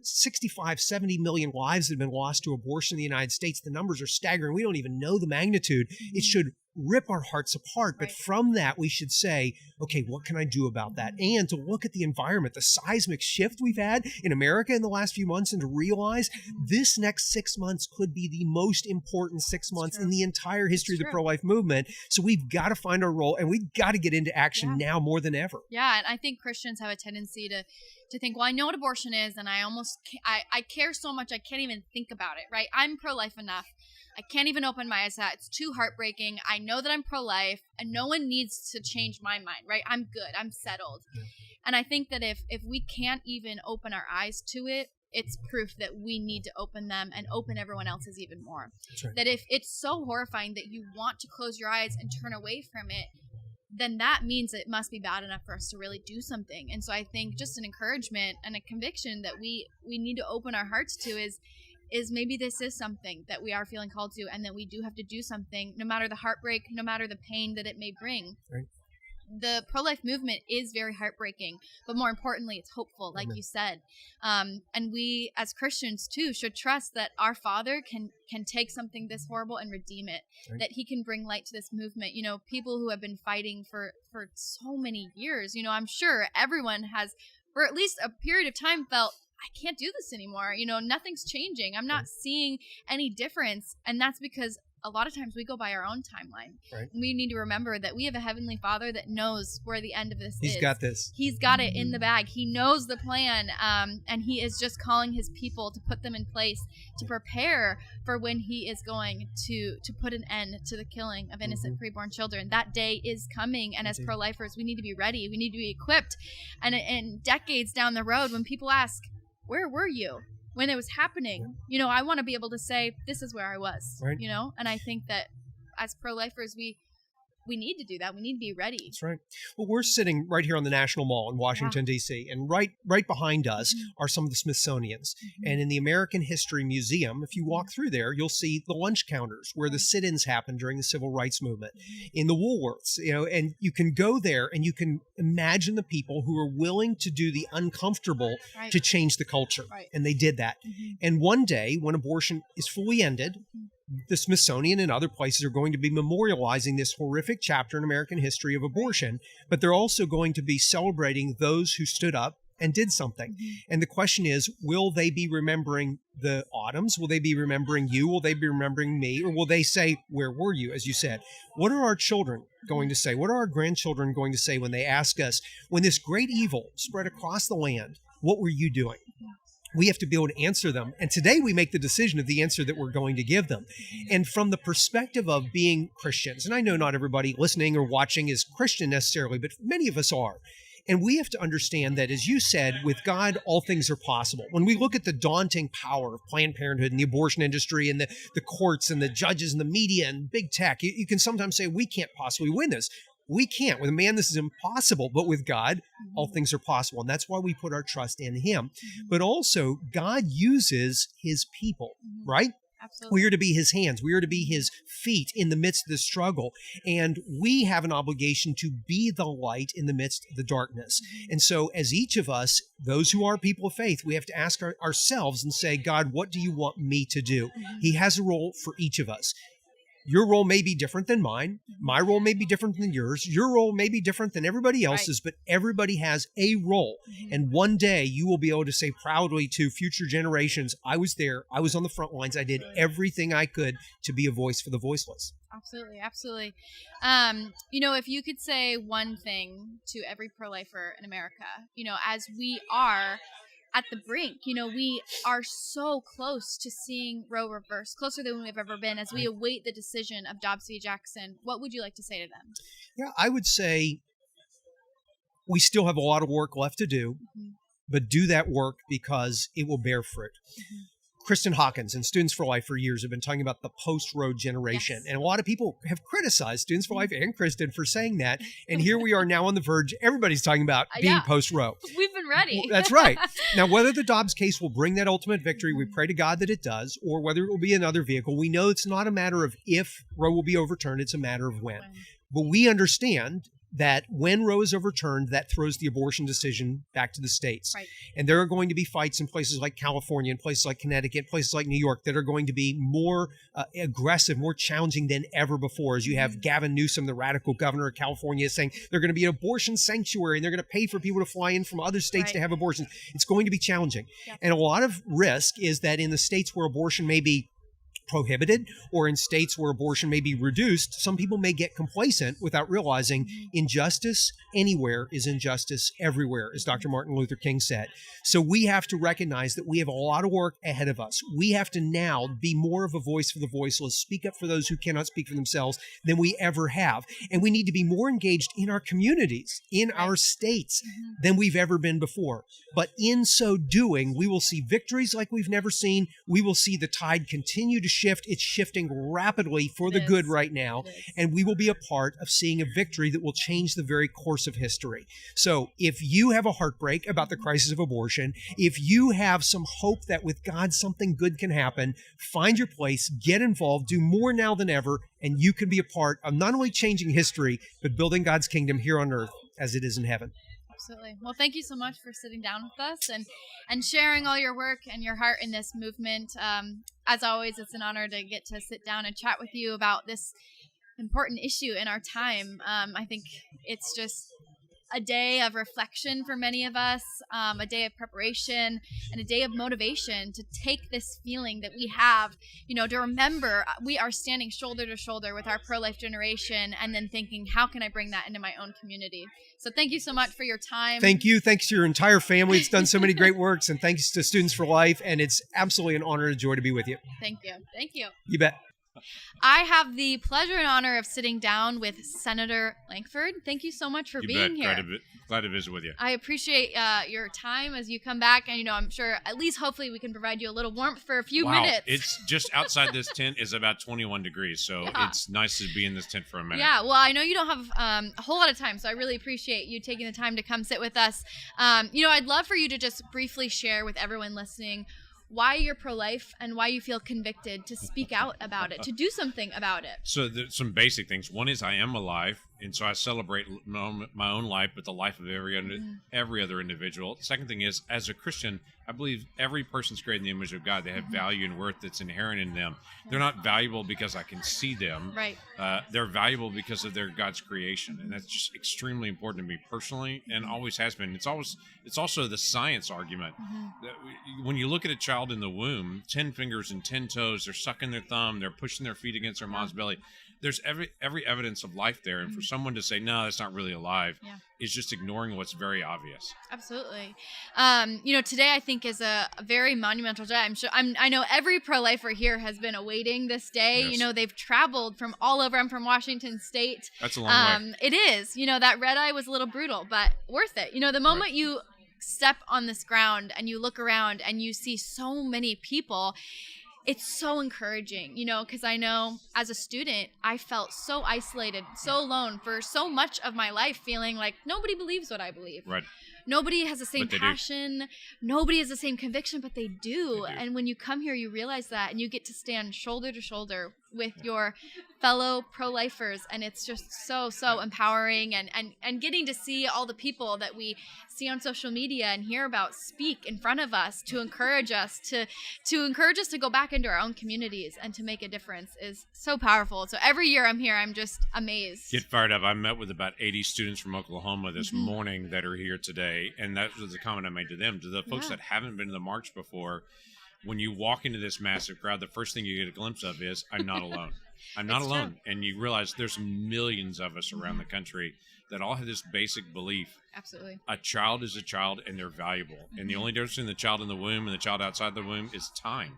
Speaker 9: 65, 70 million lives that have been lost to abortion in the United States, the numbers are staggering. We don't even know the magnitude. It should rip our hearts apart. But from that, we should say, okay, what can I do about that? And to look at the environment, the seismic shift we've had in America in the last few months, and to realize this next 6 months could be the most important 6 months in the entire history of the pro-life movement. So we've got to find our role, and we've got to get into action now more than ever.
Speaker 2: Yeah, and I think Christians have a tendency to think, well, I know what abortion is, and I care so much I can't even think about it, right? I'm pro-life enough. I can't even open my eyes to that. It's too heartbreaking. I know that I'm pro-life, and no one needs to change my mind, right? I'm good. I'm settled. Yeah. And I think that if we can't even open our eyes to it, it's proof that we need to open them and open everyone else's even more.
Speaker 9: That's right.
Speaker 2: That if it's so horrifying that you want to close your eyes and turn away from it, then that means it must be bad enough for us to really do something. And so I think just an encouragement and a conviction that we need to open our hearts to is maybe this is something that we are feeling called to, and that we do have to do something, no matter the heartbreak, no matter the pain that it may bring.
Speaker 9: Right.
Speaker 2: The pro-life movement is very heartbreaking, but more importantly, it's hopeful, like you said. And we, as Christians, too, should trust that our Father can take something this horrible and redeem it, that he can bring light to this movement. People who have been fighting for so many years, I'm sure everyone has, for at least a period of time, felt, I can't do this anymore. Nothing's changing. I'm not seeing any difference. And that's because a lot of times we go by our own timeline.
Speaker 9: Right.
Speaker 2: We need to remember that we have a Heavenly Father that knows where the end of this is.
Speaker 9: He's got this.
Speaker 2: He's got it in the bag. He knows the plan. And he is just calling his people to put them in place to prepare for when he is going to put an end to the killing of innocent preborn children. That day is coming. And as pro-lifers, we need to be ready. We need to be equipped. And decades down the road, when people ask, where were you when it was happening? I want to be able to say, this is where I was,
Speaker 9: right.
Speaker 2: And I think that as pro-lifers, we we need to do that. We need to be ready.
Speaker 9: That's right. Well, we're sitting right here on the National Mall in Washington, D.C., and right behind us are some of the Smithsonians. And in the American History Museum, if you walk through there, you'll see the lunch counters where the sit-ins happened during the Civil Rights Movement. In the Woolworths, and you can go there and you can imagine the people who are willing to do the uncomfortable to change the culture. And they did that. And one day, when abortion is fully ended, the Smithsonian and other places are going to be memorializing this horrific chapter in American history of abortion, but they're also going to be celebrating those who stood up and did something. And the question is, will they be remembering the Autumns? Will they be remembering you? Will they be remembering me? Or will they say, where were you, as you said? What are our children going to say? What are our grandchildren going to say when they ask us, when this great evil spread across the land, what were you doing? We have to be able to answer them. And today we make the decision of the answer that we're going to give them. And from the perspective of being Christians, and I know not everybody listening or watching is Christian necessarily, but many of us are. And we have to understand that, as you said, with God, all things are possible. When we look at the daunting power of Planned Parenthood and the abortion industry and the courts and the judges and the media and big tech, you can sometimes say, we can't possibly win this. We can't. With man, this is impossible. But with God, all things are possible. And that's why we put our trust in him. But also, God uses his people, right?
Speaker 2: Absolutely.
Speaker 9: We are to be his hands. We are to be his feet in the midst of the struggle. And we have an obligation to be the light in the midst of the darkness. And so as each of us, those who are people of faith, we have to ask ourselves and say, God, what do you want me to do? He has a role for each of us. Your role may be different than mine. My role may be different than yours. Your role may be different than everybody else's, but everybody has a role. And one day you will be able to say proudly to future generations, I was there. I was on the front lines. I did everything I could to be a voice for the voiceless.
Speaker 2: Absolutely. Absolutely. If you could say one thing to every pro-lifer in America, as we are at the brink, we are so close to seeing Roe reversed, closer than we've ever been, as we await the decision of Dobbs v. Jackson. What would you like to say to them?
Speaker 9: Yeah, I would say we still have a lot of work left to do, but do that work because it will bear fruit. Kristen Hawkins and Students for Life for years have been talking about the post-Roe generation. And a lot of people have criticized Students for Life and Kristen for saying that. And here we are now on the verge. Everybody's talking about being post-Roe.
Speaker 2: We've been ready.
Speaker 9: That's right. Now, whether the Dobbs case will bring that ultimate victory, we pray to God that it does, or whether it will be another vehicle, we know it's not a matter of if Roe will be overturned, it's a matter of when. But we understand that when Roe is overturned, that throws the abortion decision back to the states.
Speaker 2: Right.
Speaker 9: And there are going to be fights in places like California, in places like Connecticut, places like New York that are going to be more aggressive, more challenging than ever before. As you have Gavin Newsom, the radical governor of California, saying they're going to be an abortion sanctuary and they're going to pay for people to fly in from other states to have abortions. It's going to be challenging. Yeah. And a lot of risk is that in the states where abortion may be prohibited, or in states where abortion may be reduced, some people may get complacent without realizing injustice anywhere is injustice everywhere, as Dr. Martin Luther King said. So we have to recognize that we have a lot of work ahead of us. We have to now be more of a voice for the voiceless, speak up for those who cannot speak for themselves than we ever have. And we need to be more engaged in our communities, in our states, than we've ever been before. But in so doing, we will see victories like we've never seen. We will see the tide continue to shift. It's shifting rapidly for the good right now. And we will be a part of seeing a victory that will change the very course of history. So if you have a heartbreak about the crisis of abortion, if you have some hope that with God something good can happen, find your place, get involved, do more now than ever, and you can be a part of not only changing history, but building God's kingdom here on earth as it is in heaven.
Speaker 2: Absolutely. Well, thank you so much for sitting down with us and sharing all your work and your heart in this movement. As always, it's an honor to get to sit down and chat with you about this important issue in our time. I think it's just a day of reflection for many of us, a day of preparation, and a day of motivation to take this feeling that we have, to remember we are standing shoulder to shoulder with our pro-life generation, and then thinking, how can I bring that into my own community? So thank you so much for your time.
Speaker 9: Thank you. Thanks to your entire family. It's done so many great works, and thanks to Students for Life, and it's absolutely an honor and a joy to be with you.
Speaker 2: Thank you. Thank you.
Speaker 9: You bet.
Speaker 2: I have the pleasure and honor of sitting down with Senator Lankford. Thank you so much for being here.
Speaker 10: Glad to visit with you.
Speaker 2: I appreciate your time as you come back, and I'm sure at least hopefully we can provide you a little warmth for a few minutes.
Speaker 10: It's just outside this tent is about 21 degrees, so it's nice to be in this tent for a minute.
Speaker 2: Yeah, well, I know you don't have a whole lot of time, so I really appreciate you taking the time to come sit with us. I'd love for you to just briefly share with everyone listening why you're pro-life and why you feel convicted to speak out about it, to do something about it.
Speaker 10: So there's some basic things. One is I am alive, and so I celebrate my own life, but the life of every other individual. The second thing is, as a Christian, I believe every person's created in the image of God. They have value and worth that's inherent in them. They're not valuable because I can see them.
Speaker 2: Right.
Speaker 10: They're valuable because of their God's creation, and that's just extremely important to me personally, and always has been. It's also the science argument. When you look at a child in the womb, 10 fingers and 10 toes, they're sucking their thumb, they're pushing their feet against their mom's belly. There's every evidence of life there, and for someone to say no, that's not really alive, is just ignoring what's very obvious.
Speaker 2: Absolutely. Today I think is a very monumental day. I know every pro-lifer here has been awaiting this day.
Speaker 10: Yes.
Speaker 2: They've traveled from all over. I'm from Washington State.
Speaker 10: That's a long way.
Speaker 2: It is. That red eye was a little brutal, but worth it. The moment you step on this ground and you look around and you see so many people, it's so encouraging, because I know as a student, I felt so isolated, so alone for so much of my life, feeling like nobody believes what I believe.
Speaker 10: Right.
Speaker 2: Nobody has the same passion. Nobody has the same conviction, but they do. And when you come here, you realize that, and you get to stand shoulder to shoulder with your fellow pro-lifers, and it's just so empowering, and getting to see all the people that we see on social media and hear about speak in front of us to encourage us to go back into our own communities and to make a difference is so powerful. So every year I'm here, I'm just amazed.
Speaker 10: Get fired up. I met with about 80 students from Oklahoma this morning that are here today, and that was the comment I made to them. To the folks that haven't been to the march before, when you walk into this massive crowd, the first thing you get a glimpse of is, I'm not alone. I'm not alone. True. And you realize there's millions of us around the country that all have this basic belief.
Speaker 2: Absolutely.
Speaker 10: A child is a child, and they're valuable. And the only difference between the child in the womb and the child outside the womb is time.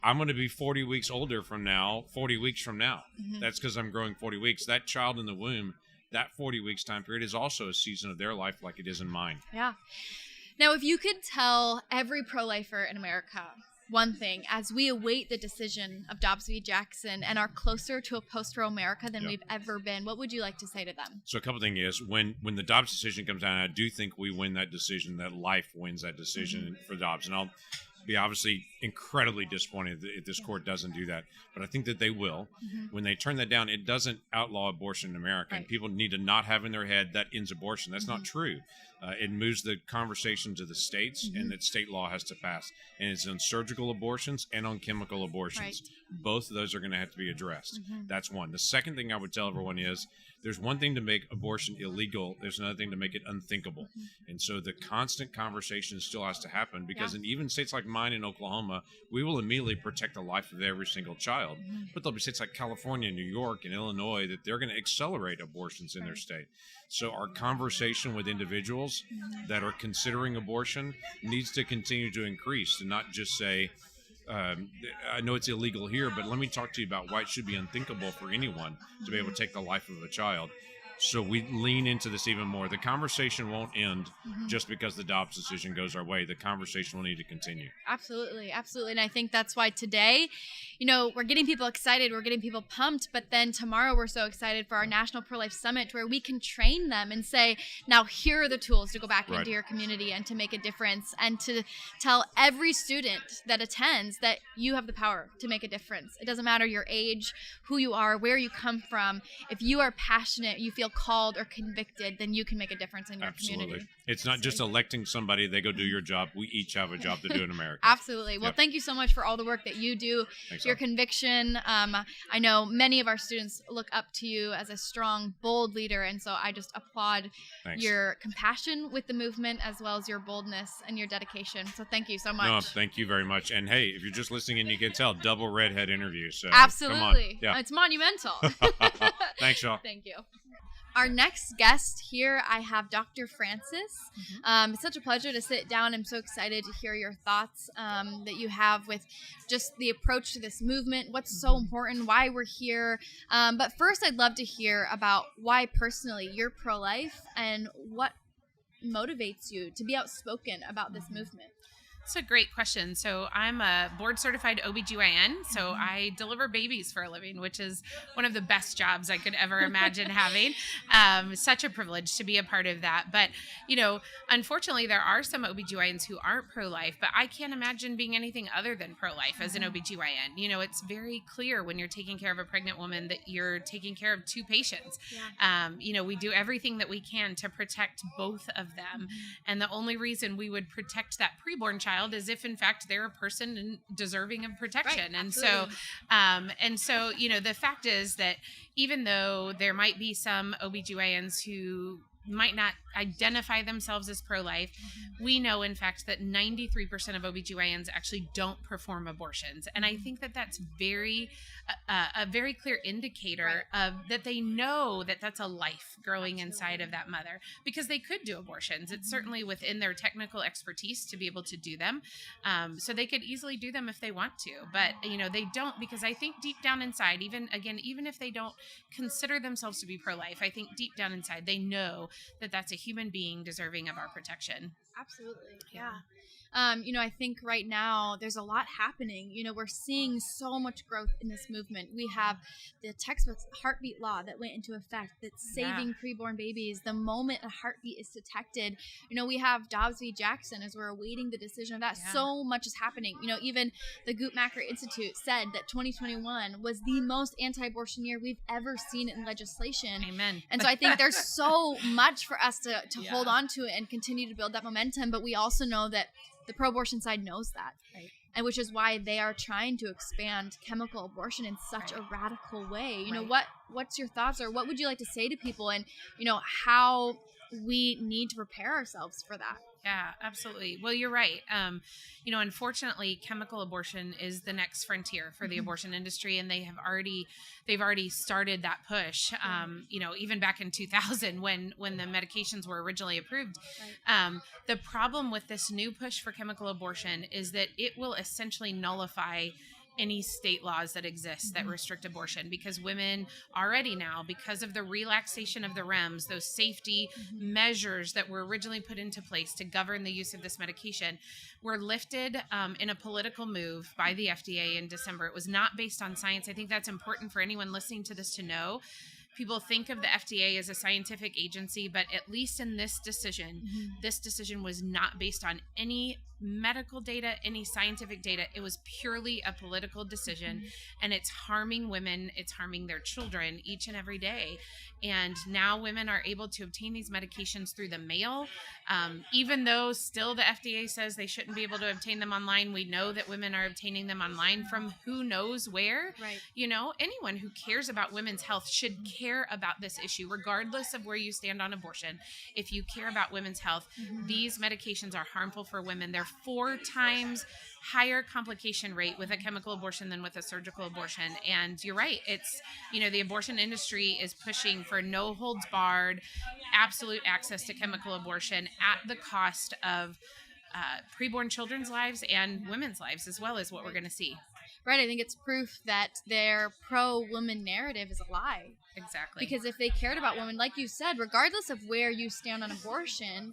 Speaker 10: I'm going to be 40 weeks older from now, 40 weeks from now. That's because I'm growing 40 weeks. That child in the womb, that 40 weeks time period is also a season of their life like it is in mine.
Speaker 2: Yeah. Now, if you could tell every pro-lifer in America one thing, as we await the decision of Dobbs v. Jackson and are closer to a post-Roe America than we've ever been, what would you like to say to them?
Speaker 10: So a couple things is, when the Dobbs decision comes down, I do think we win that decision, that life wins that decision for Dobbs. And I'll be obviously incredibly disappointed if this court doesn't do that. But I think that they will. When they turn that down, it doesn't outlaw abortion in America. And people need to not have in their head that ends abortion. That's not true. It moves the conversation to the states, and that state law has to pass. And it's on surgical abortions and on chemical abortions. Both of those are going to have to be addressed. That's one. The second thing I would tell everyone is, there's one thing to make abortion illegal. There's another thing to make it unthinkable. And so the constant conversation still has to happen, because in even states like mine in Oklahoma, we will immediately protect the life of every single child. But there'll be states like California, New York, and Illinois that they're going to accelerate abortions in their state. So our conversation with individuals that are considering abortion needs to continue to increase, and not just say, I know it's illegal here, but let me talk to you about why it should be unthinkable for anyone to be able to take the life of a child. So we lean into this even more. The conversation won't end just because the Dobbs decision goes our way. The conversation will need to continue.
Speaker 2: Absolutely. Absolutely. And I think that's why today, we're getting people excited. We're getting people pumped. But then tomorrow we're so excited for our National Pro-Life Summit, where we can train them and say, now here are the tools to go back into your community and to make a difference, and to tell every student that attends that you have the power to make a difference. It doesn't matter your age, who you are, where you come from. If you are passionate, you feel called or convicted, then you can make a difference in your community.
Speaker 10: It's not just electing somebody, they go do your job. We each have a job to do in America.
Speaker 2: Absolutely. Well, thank you so much for all the work that you do.
Speaker 10: Thanks,
Speaker 2: your conviction. I know many of our students look up to you as a strong, bold leader, and so I just applaud your compassion with the movement, as well as your boldness and your dedication. So thank you so much.
Speaker 10: No, thank you very much. And hey, if you're just listening and you can tell, double redhead interview. So
Speaker 2: absolutely.
Speaker 10: Come on.
Speaker 2: It's monumental.
Speaker 10: Thanks, y'all.
Speaker 2: Thank you. Our next guest here, I have Dr. Francis. It's such a pleasure to sit down. I'm so excited to hear your thoughts that you have with just the approach to this movement, what's so important, why we're here. But first, I'd love to hear about why personally you're pro-life and what motivates you to be outspoken about this movement.
Speaker 11: That's a great question. So I'm a board certified OBGYN. So I deliver babies for a living, which is one of the best jobs I could ever imagine having. Such a privilege to be a part of that. But, you know, unfortunately, there are some OBGYNs who aren't pro-life, but I can't imagine being anything other than pro-life as an OBGYN. You know, it's very clear when you're taking care of a pregnant woman that you're taking care of two patients. You know, we do everything that we can to protect both of them. And the only reason we would protect that preborn child is if in fact they're a person deserving of protection.
Speaker 2: Right,
Speaker 11: and so you know, the fact is that even though there might be some OBGYNs who might not identify themselves as pro-life, we know in fact that 93% of OBGYNs actually don't perform abortions. And I think that that's a very clear indicator of that they know that that's a life growing inside of that mother, because they could do abortions. It's certainly within their technical expertise to be able to do them. So they could easily do them if they want to, but you know, they don't, because I think deep down inside, even if they don't consider themselves to be pro-life, I think deep down inside, they know that that's a human being deserving of our protection.
Speaker 2: Absolutely. Yeah. You know, I think right now there's a lot happening. You know, we're seeing so much growth in this movement. We have the textbook heartbeat law that went into effect that's saving preborn babies the moment a heartbeat is detected. You know, we have Dobbs v. Jackson as we're awaiting the decision of that. So much is happening. You know, even the Guttmacher Institute said that 2021 was the most anti-abortion year we've ever seen in legislation.
Speaker 11: Amen.
Speaker 2: And so I think there's so much for us to hold on to and continue to build that momentum. But we also know that the pro-abortion side knows that, and which is why they are trying to expand chemical abortion in such a radical way. You know, what's your thoughts, or what would you like to say to people, and you know, how we need to prepare ourselves for that?
Speaker 11: Yeah, absolutely. Well, you're right. You know, unfortunately, chemical abortion is the next frontier for the abortion industry, and they've already started that push. You know, even back in 2000, when the medications were originally approved. The problem with this new push for chemical abortion is that it will essentially nullify any state laws that exist that restrict abortion, because women already now, because of the relaxation of the REMS, those safety measures that were originally put into place to govern the use of this medication, were lifted in a political move by the FDA in December. It was not based on science. I think that's important for anyone listening to this to know. People think of the FDA as a scientific agency, but at least in this decision was not based on any medical data, any scientific data. It was purely a political decision, and it's harming women. It's harming their children each and every day. And now women are able to obtain these medications through the mail. Even though still the FDA says they shouldn't be able to obtain them online, we know that women are obtaining them online from who knows where. You know, anyone who cares about women's health should care about this issue, regardless of where you stand on abortion. If you care about women's health, these medications are harmful for women. They're 4 times higher complication rate with a chemical abortion than with a surgical abortion. And you're right. It's, you know, the abortion industry is pushing for no holds barred, absolute access to chemical abortion at the cost of preborn children's lives and women's lives, as well as what we're going to see.
Speaker 2: Right. I think it's proof that their pro-woman narrative is a lie.
Speaker 11: Exactly.
Speaker 2: Because if they cared about women, like you said, regardless of where you stand on abortion,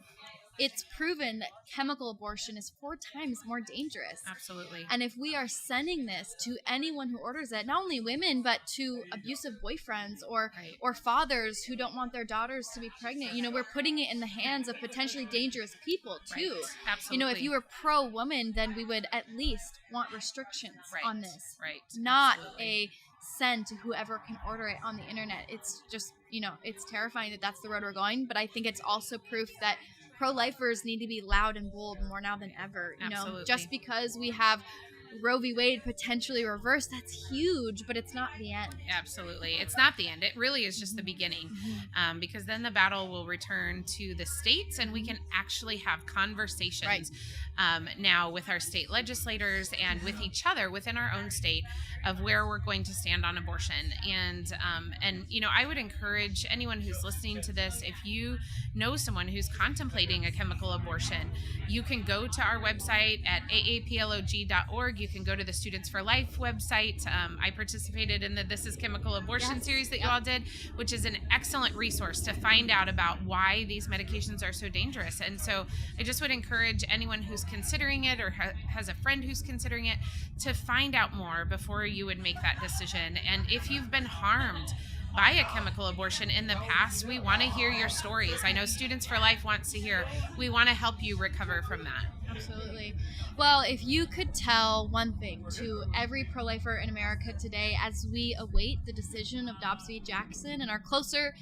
Speaker 2: it's proven that chemical abortion is 4 times more dangerous.
Speaker 11: Absolutely.
Speaker 2: And if we are sending this to anyone who orders it, not only women, but to abusive boyfriends or fathers who don't want their daughters to be pregnant, you know, we're putting it in the hands of potentially dangerous people too.
Speaker 11: Absolutely.
Speaker 2: You know, if you were pro-woman, then we would at least want restrictions on this. Not a send to whoever can order it on the internet. It's just, you know, it's terrifying that that's the road we're going, but I think it's also proof that pro-lifers need to be loud and bold more now than ever. You know, just because we have Roe v. Wade potentially reversed, that's huge, but it's not the end.
Speaker 11: Absolutely. It's not the end. It really is just the beginning, because then the battle will return to the states, and we can actually have conversations now with our state legislators and with each other within our own state of where we're going to stand on abortion. And I would encourage anyone who's listening to this, if you know someone who's contemplating a chemical abortion, you can go to our website at aaplog.org. You can go to the Students for Life website. I participated in the This is Chemical Abortion series that you all did, which is an excellent resource to find out about why these medications are so dangerous. And so I just would encourage anyone who's considering it or has a friend who's considering it to find out more before you would make that decision. And if you've been harmed by a chemical abortion in the past, we want to hear your stories. I know Students for Life wants to hear. We want to help you recover from that.
Speaker 2: Absolutely. Well, if you could tell one thing to every pro-lifer in America today as we await the decision of Dobbs v. Jackson and are closer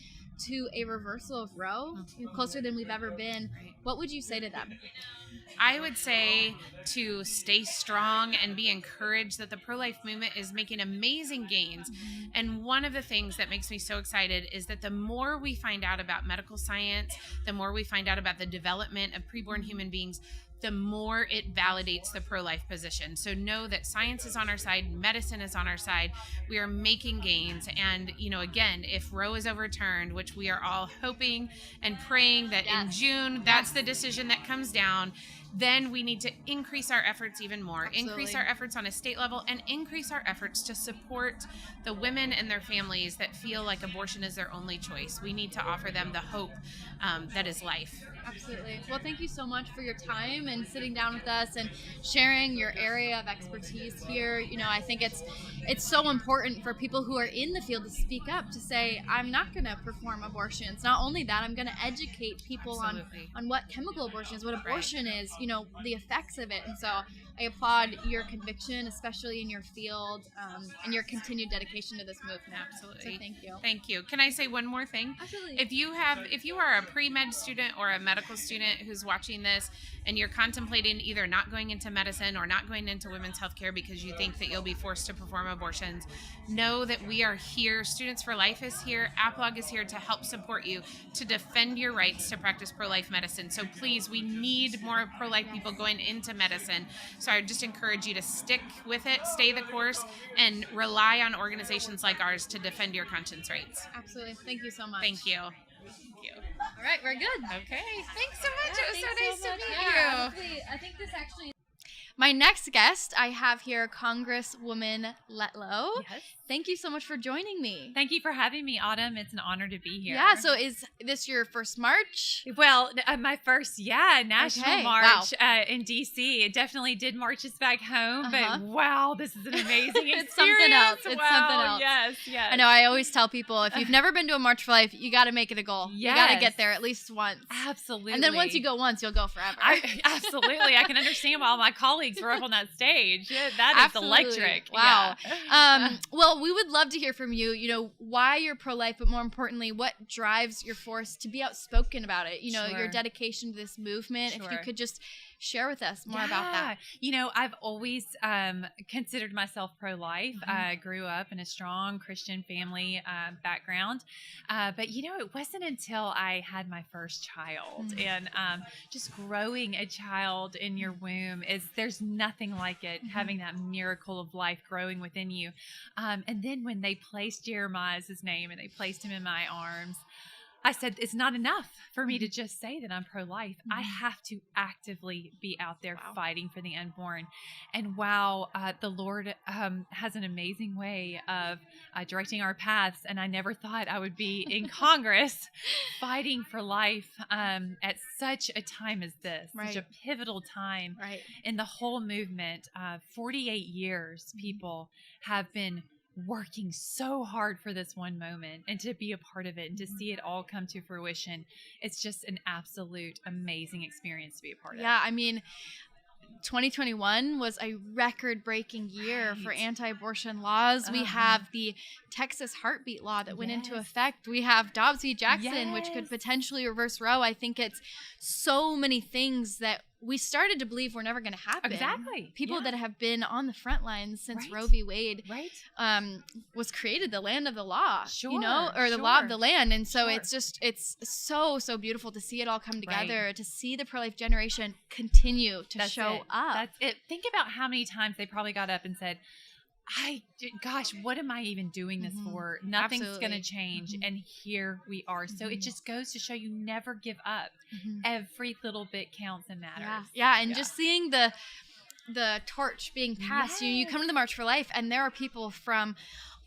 Speaker 2: to a reversal of Roe, closer than we've ever been, what would you say to them?
Speaker 11: I would say to stay strong and be encouraged that the pro-life movement is making amazing gains. And one of the things that makes me so excited is that the more we find out about medical science, the more we find out about the development of preborn human beings, the more it validates the pro-life position. So know that science is on our side, medicine is on our side. We are making gains. And, again, if Roe is overturned, which we are all hoping and praying that in June, that's the decision that comes down, then we need to increase our efforts even more, increase our efforts on a state level, and increase our efforts to support the women and their families that feel like abortion is their only choice. We need to offer them the hope that is life.
Speaker 2: Absolutely. Well, thank you so much for your time and sitting down with us and sharing your area of expertise here. I think it's so important for people who are in the field to speak up, to say, I'm not going to perform abortions. Not only that, I'm going to educate people on what chemical abortion is, what abortion is, the effects of it. And so I applaud your conviction, especially in your field, and your continued dedication to this movement.
Speaker 11: Absolutely.
Speaker 2: So thank you.
Speaker 11: Thank you. Can I say one more thing?
Speaker 2: Absolutely.
Speaker 11: If you are a pre-med student or a medical student who's watching this and you're contemplating either not going into medicine or not going into women's health care because you think that you'll be forced to perform abortions, know that we are here. Students for Life is here. APLOG is here to help support you, to defend your rights to practice pro-life medicine. So please, we need more pro-life people going into medicine. So I would just encourage you to stick with it, stay the course, and rely on organizations like ours to defend your conscience rights.
Speaker 2: Absolutely. Thank you so much.
Speaker 11: Thank you.
Speaker 2: All right, we're good.
Speaker 11: Okay. Thanks so much. It was so nice to meet
Speaker 2: you. I think this actually... My next guest, I have here Congresswoman Lelo.
Speaker 12: Yes.
Speaker 2: Thank you so much for joining me.
Speaker 12: Thank you for having me, Autumn. It's an honor to be here.
Speaker 2: Yeah, so is this your first march?
Speaker 12: Well, my first, national march in D.C. It definitely did marches back home, but wow, this is an amazing experience.
Speaker 2: It's something else. It's something else.
Speaker 12: Yes.
Speaker 2: I know, I always tell people, if you've never been to a March for Life, you got to make it a goal.
Speaker 12: Yes.
Speaker 2: You got to get there at least once.
Speaker 12: Absolutely.
Speaker 2: And then once you go once, you'll go forever.
Speaker 12: Absolutely. I can understand why all my colleagues were up on that stage. That is electric.
Speaker 2: Wow.
Speaker 12: Yeah.
Speaker 2: Well, we would love to hear from you, why you're pro-life, but more importantly, what drives your force to be outspoken about it, your dedication to this movement.
Speaker 12: Sure.
Speaker 2: If you could just share with us more about that.
Speaker 12: I've always considered myself pro-life. I grew up in a strong Christian family background. But, it wasn't until I had my first child and just growing a child in your womb there's nothing like it, having that miracle of life growing within you. And then when they placed Jeremiah as his name and they placed him in my arms, I said, it's not enough for me to just say that I'm pro-life. I have to actively be out there fighting for the unborn. And the Lord has an amazing way of directing our paths. And I never thought I would be in Congress fighting for life at such a time as this, such a pivotal time in the whole movement. 48 years people have been working so hard for this one moment, and to be a part of it and to see it all come to fruition. It's just an absolute amazing experience to be a part of.
Speaker 2: Yeah, 2021 was a record-breaking year for anti-abortion laws. We have the Texas heartbeat law that went into effect. We have Dobbs v. Jackson, which could potentially reverse Roe. I think it's so many things that we started to believe were never going to happen.
Speaker 12: Exactly.
Speaker 2: People that have been on the front lines since
Speaker 12: Right.
Speaker 2: Roe v. Wade
Speaker 12: Right.
Speaker 2: was created, the land of the law,
Speaker 12: Sure,
Speaker 2: you know, or the law of
Speaker 12: sure.
Speaker 2: the land. And so
Speaker 12: Sure.
Speaker 2: it's so beautiful to see it all come together,
Speaker 12: Right.
Speaker 2: to see the pro-life generation continue to
Speaker 12: That's
Speaker 2: show
Speaker 12: it.
Speaker 2: up.
Speaker 12: That's it. Think about how many times they probably got up and said, gosh, what am I even doing this for? Nothing's going to
Speaker 2: Absolutely.
Speaker 12: change. And here we are. So it just goes to show you never give up. Every little bit counts and matters.
Speaker 2: Yeah, and just seeing the torch being passed. You come to the March for Life, and there are people from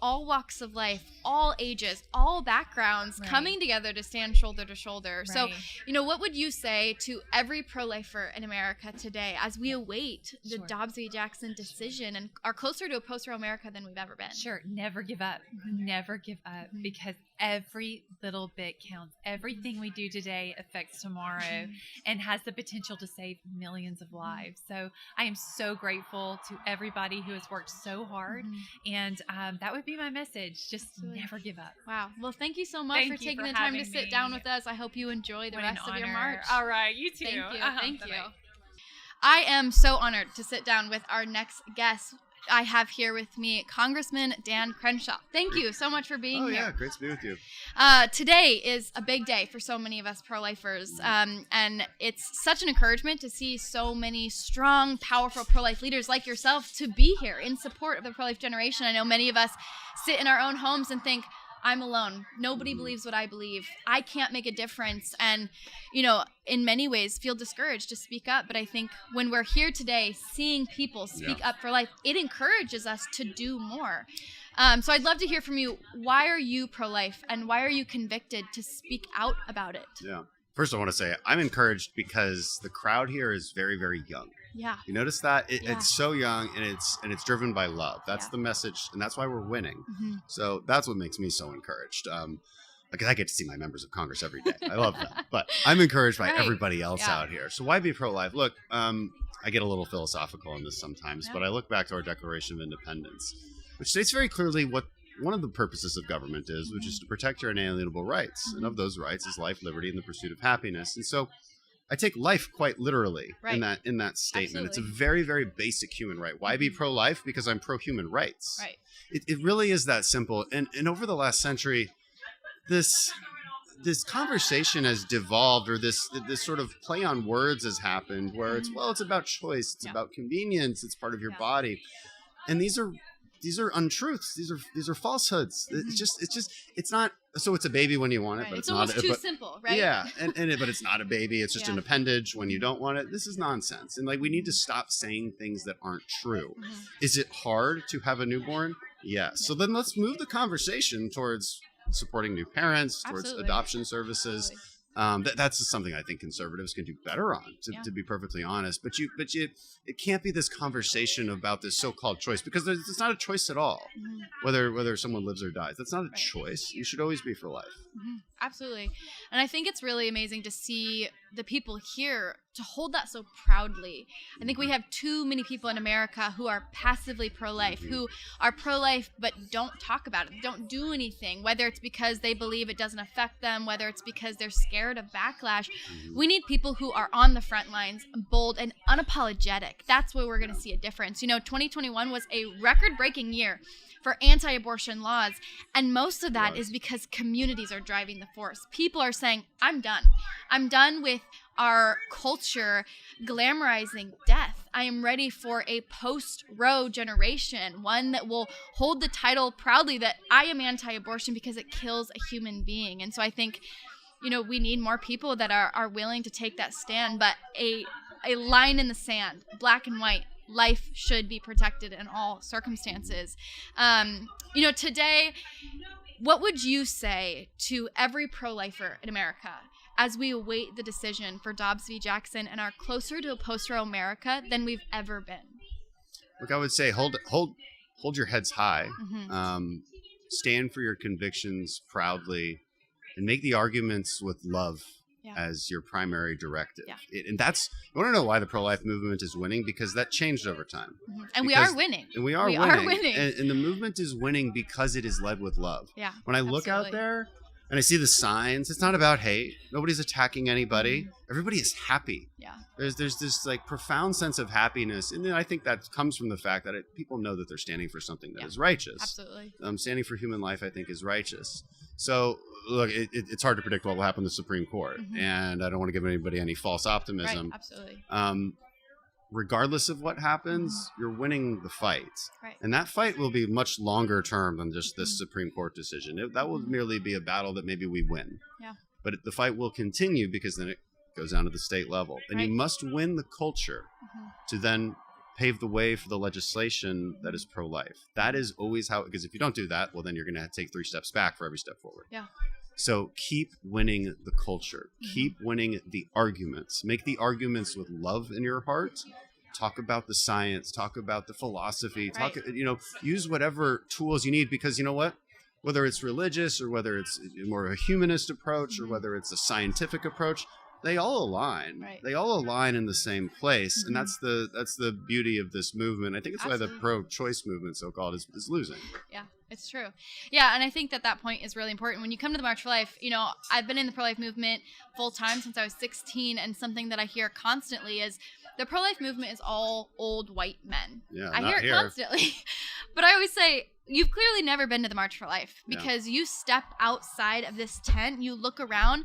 Speaker 2: all walks of life, all ages, all backgrounds coming together to stand shoulder to shoulder. So, you know, what would you say to every pro-lifer in America today as we await the Dobbs v. Jackson decision and are closer to a post-Roe America than we've ever been?
Speaker 12: Sure. Never give up. Never give up, because every little bit counts. Everything we do today affects tomorrow and has the potential to save millions of lives. So I am so grateful to everybody who has worked so hard. And that would be my message. Just never give up.
Speaker 2: Wow. Well, thank you so much
Speaker 12: Thank
Speaker 2: for
Speaker 12: you
Speaker 2: taking
Speaker 12: for
Speaker 2: the time to
Speaker 12: having
Speaker 2: sit
Speaker 12: me.
Speaker 2: down with us. I hope you enjoy the
Speaker 12: What an
Speaker 2: rest of your
Speaker 12: honor.
Speaker 2: March.
Speaker 12: All right. You too.
Speaker 2: Thank you. Thank you.
Speaker 12: Bye-bye.
Speaker 2: I am so honored to sit down with our next guest. I have here with me Congressman Dan Crenshaw. Thank you so much for being here.
Speaker 13: Oh, yeah. Great to be with you.
Speaker 2: Today is a big day for so many of us pro-lifers, and it's such an encouragement to see so many strong, powerful pro-life leaders like yourself to be here in support of the pro-life generation. I know many of us sit in our own homes and think, I'm alone. Nobody believes what I believe. I can't make a difference. And, you know, in many ways feel discouraged to speak up. But I think when we're here today, seeing people speak up for life, it encourages us to do more. So I'd love to hear from you. Why are you pro-life, and why are you convicted to speak out about it?
Speaker 13: Yeah. First, I want to say I'm encouraged because the crowd here is very, very young.
Speaker 2: Yeah.
Speaker 13: You notice that it's so young, and it's driven by love. That's the message, and that's why we're winning. So that's what makes me so encouraged. Because I get to see my members of Congress every day. I love that. But I'm encouraged by everybody else out here. So why be pro-life? Look, I get a little philosophical on this sometimes, but I look back to our Declaration of Independence, which states very clearly what one of the purposes of government is, which is to protect your inalienable rights. And of those rights is life, liberty, and the pursuit of happiness. And so I take life quite literally in that statement. Absolutely. It's a very, very basic human right. Why be pro-life? Because I'm pro-human rights.
Speaker 2: Right.
Speaker 13: It really is that simple. And over the last century, this conversation has devolved, or this sort of play on words has happened, where it's about choice, it's about convenience, it's part of your body, and these are untruths. These are falsehoods. It's not. So it's a baby when you want it, but it's not.
Speaker 2: It's almost too simple, right?
Speaker 13: Yeah, but it's not a baby. It's just an appendage when you don't want it. This is nonsense, and we need to stop saying things that aren't true. Is it hard to have a newborn? Yes. So then let's move the conversation towards supporting new parents, towards adoption services. That's something I think conservatives can do better on, to be perfectly honest. But it can't be this conversation about this so-called choice, because it's not a choice at all. Whether someone lives or dies, that's not a choice. You should always be for life.
Speaker 2: Absolutely. And I think it's really amazing to see the people here to hold that so proudly. I think we have too many people in America who are passively pro-life, who are pro-life but don't talk about it, don't do anything, whether it's because they believe it doesn't affect them, whether it's because they're scared of backlash. We need people who are on the front lines, bold and unapologetic. That's where we're going to see a difference. You know, 2021 was a record-breaking year for anti-abortion laws, and most of that is because communities are driving the force. People are saying, I'm done with our culture glamorizing death. I am ready for a post-Roe generation, one that will hold the title proudly that I am anti-abortion because it kills a human being. And so I think, you know, we need more people that are willing to take that stand, but a line in the sand, black and white. Life should be protected in all circumstances. You know, today, what would you say to every pro-lifer in America as we await the decision for Dobbs v. Jackson and are closer to a post-Roe America than we've ever been?
Speaker 13: Look, I would say hold your heads high, stand for your convictions proudly, and make the arguments with love as your primary directive. And that's, you want to know why the pro-life movement is winning? Because that changed over time.
Speaker 2: And we are winning.
Speaker 13: And we are winning. And the movement is winning because it is led with love.
Speaker 2: Yeah.
Speaker 13: When I look out there and I see the signs. It's not about hate. Nobody's attacking anybody. Everybody is happy.
Speaker 2: Yeah.
Speaker 13: There's this like profound sense of happiness, and then I think that comes from the fact that people know that they're standing for something that is righteous.
Speaker 2: Absolutely.
Speaker 13: Standing for human life, I think, is righteous. So look, it's hard to predict what will happen in the Supreme Court, and I don't want to give anybody any false optimism.
Speaker 2: Right. Absolutely.
Speaker 13: Regardless of what happens, you're winning the fight.
Speaker 2: Right.
Speaker 13: And that fight will be much longer term than just this Supreme Court decision. That will merely be a battle that maybe we win.
Speaker 2: Yeah.
Speaker 13: But the fight will continue because then it goes down to the state level. And you must win the culture to then pave the way for the legislation that is pro-life. That is always how, because if you don't do that, well, then you're going to take 3 steps back for every step forward.
Speaker 2: Yeah.
Speaker 13: So keep winning the culture. Keep winning the arguments. Make the arguments with love in your heart. Talk about the science. Talk about the philosophy. Talk, use whatever tools you need, because you know what? Whether it's religious or whether it's more of a humanist approach or whether it's a scientific approach, they all align.
Speaker 2: Right.
Speaker 13: They all align in the same place, and that's the beauty of this movement. I think it's why the pro-choice movement, so-called, is losing.
Speaker 2: Yeah, it's true. Yeah, and I think that point is really important. When you come to the March for Life, I've been in the pro-life movement full-time since I was 16, and something that I hear constantly is the pro-life movement is all old white men.
Speaker 13: Yeah,
Speaker 2: I hear it constantly. But I always say, you've clearly never been to the March for Life, because you step outside of this tent, you look around.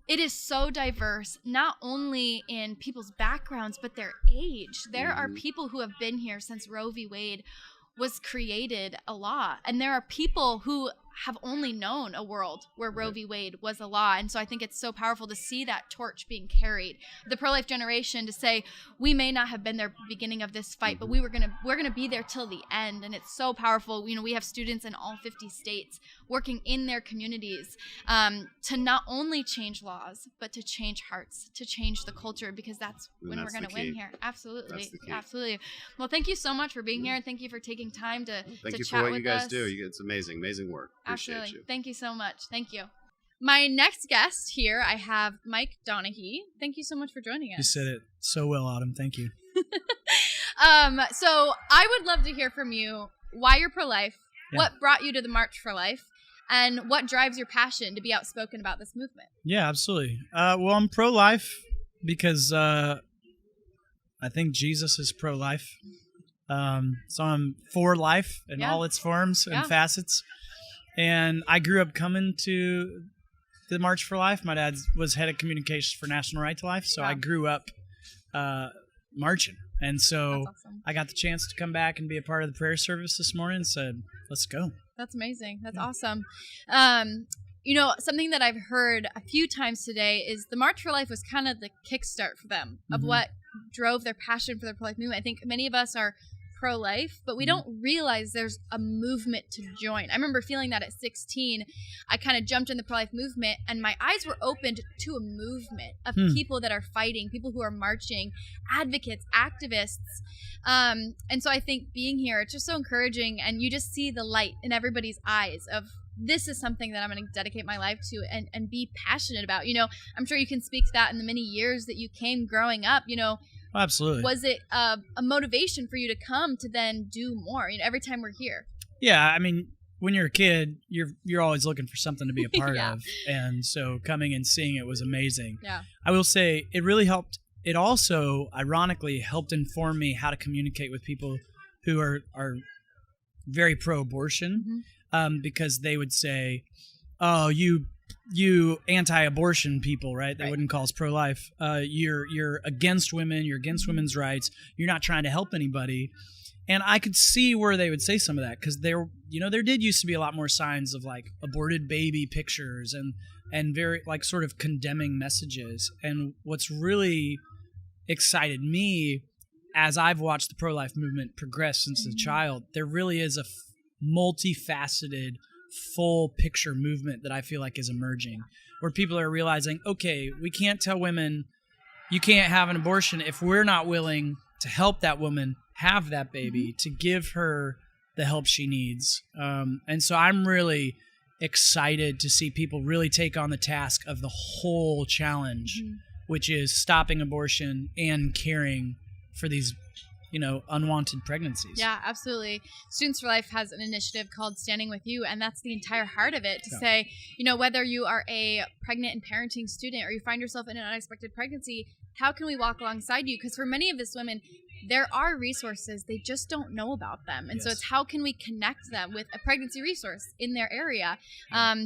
Speaker 2: It is so diverse, not only in people's backgrounds, but their age. There are people who have been here since Roe v. Wade was created a law. And there are people who have only known a world where Roe v. Wade was a law. And so I think it's so powerful to see that torch being carried. The pro-life generation to say, we may not have been there beginning of this fight, but we're gonna be there till the end. And it's so powerful. We have students in all 50 states working in their communities to not only change laws, but to change hearts, to change the culture, because that's when we're gonna win here. Absolutely. Absolutely. Well, thank you so much for being here, and thank you for taking time to
Speaker 13: Thank you
Speaker 2: chat
Speaker 13: for what
Speaker 2: with
Speaker 13: you guys
Speaker 2: us.
Speaker 13: do. It's amazing work. Appreciate
Speaker 2: Absolutely.
Speaker 13: you.
Speaker 2: Thank you so much. Thank you. My next guest here, I have Mike Donahue. Thank you so much for joining us.
Speaker 14: You said it so well, Autumn. Thank you.
Speaker 2: So I would love to hear from you why you're pro-life, what brought you to the March for Life, and what drives your passion to be outspoken about this movement.
Speaker 14: Yeah, absolutely. Well, I'm pro-life because I think Jesus is pro-life. So I'm for life in all its forms and facets. And I grew up coming to the March for Life. My dad was head of communications for National Right to Life, so I grew up marching. And so I got the chance to come back and be a part of the prayer service this morning and said, let's go.
Speaker 2: That's amazing. That's awesome. Something that I've heard a few times today is the March for Life was kind of the kickstart for them of what drove their passion for the pro-life movement. I think many of us are pro-life, but we don't realize there's a movement to join. I remember feeling that at 16. I kind of jumped in the pro-life movement, and my eyes were opened to a movement of people that are fighting, people who are marching, advocates, activists. And so I think being here, it's just so encouraging, and you just see the light in everybody's eyes of this is something that I'm going to dedicate my life to and be passionate about. I'm sure you can speak to that in the many years that you came growing up.
Speaker 14: Absolutely.
Speaker 2: Was it a motivation for you to come to then do more? Every time we're here.
Speaker 14: Yeah, I mean, when you're a kid, you're always looking for something to be a part of, and so coming and seeing it was amazing.
Speaker 2: Yeah,
Speaker 14: I will say it really helped. It also, ironically, helped inform me how to communicate with people who are very pro-abortion, because they would say, "Oh, you anti-abortion people, right? They wouldn't call us pro-life. You're against women. You're against women's rights. You're not trying to help anybody." And I could see where they would say some of that, because there did used to be a lot more signs of like aborted baby pictures and very like sort of condemning messages. And what's really excited me as I've watched the pro-life movement progress since a child, there really is a multifaceted full picture movement that I feel like is emerging, where people are realizing, okay, we can't tell women you can't have an abortion if we're not willing to help that woman have that baby, to give her the help she needs. And so I'm really excited to see people really take on the task of the whole challenge, which is stopping abortion and caring for these unwanted pregnancies.
Speaker 2: Yeah, absolutely. Students for Life has an initiative called Standing With You, and that's the entire heart of it, to say, whether you are a pregnant and parenting student or you find yourself in an unexpected pregnancy, how can we walk alongside you? Because for many of these women, there are resources, they just don't know about them. And so it's how can we connect them with a pregnancy resource in their area?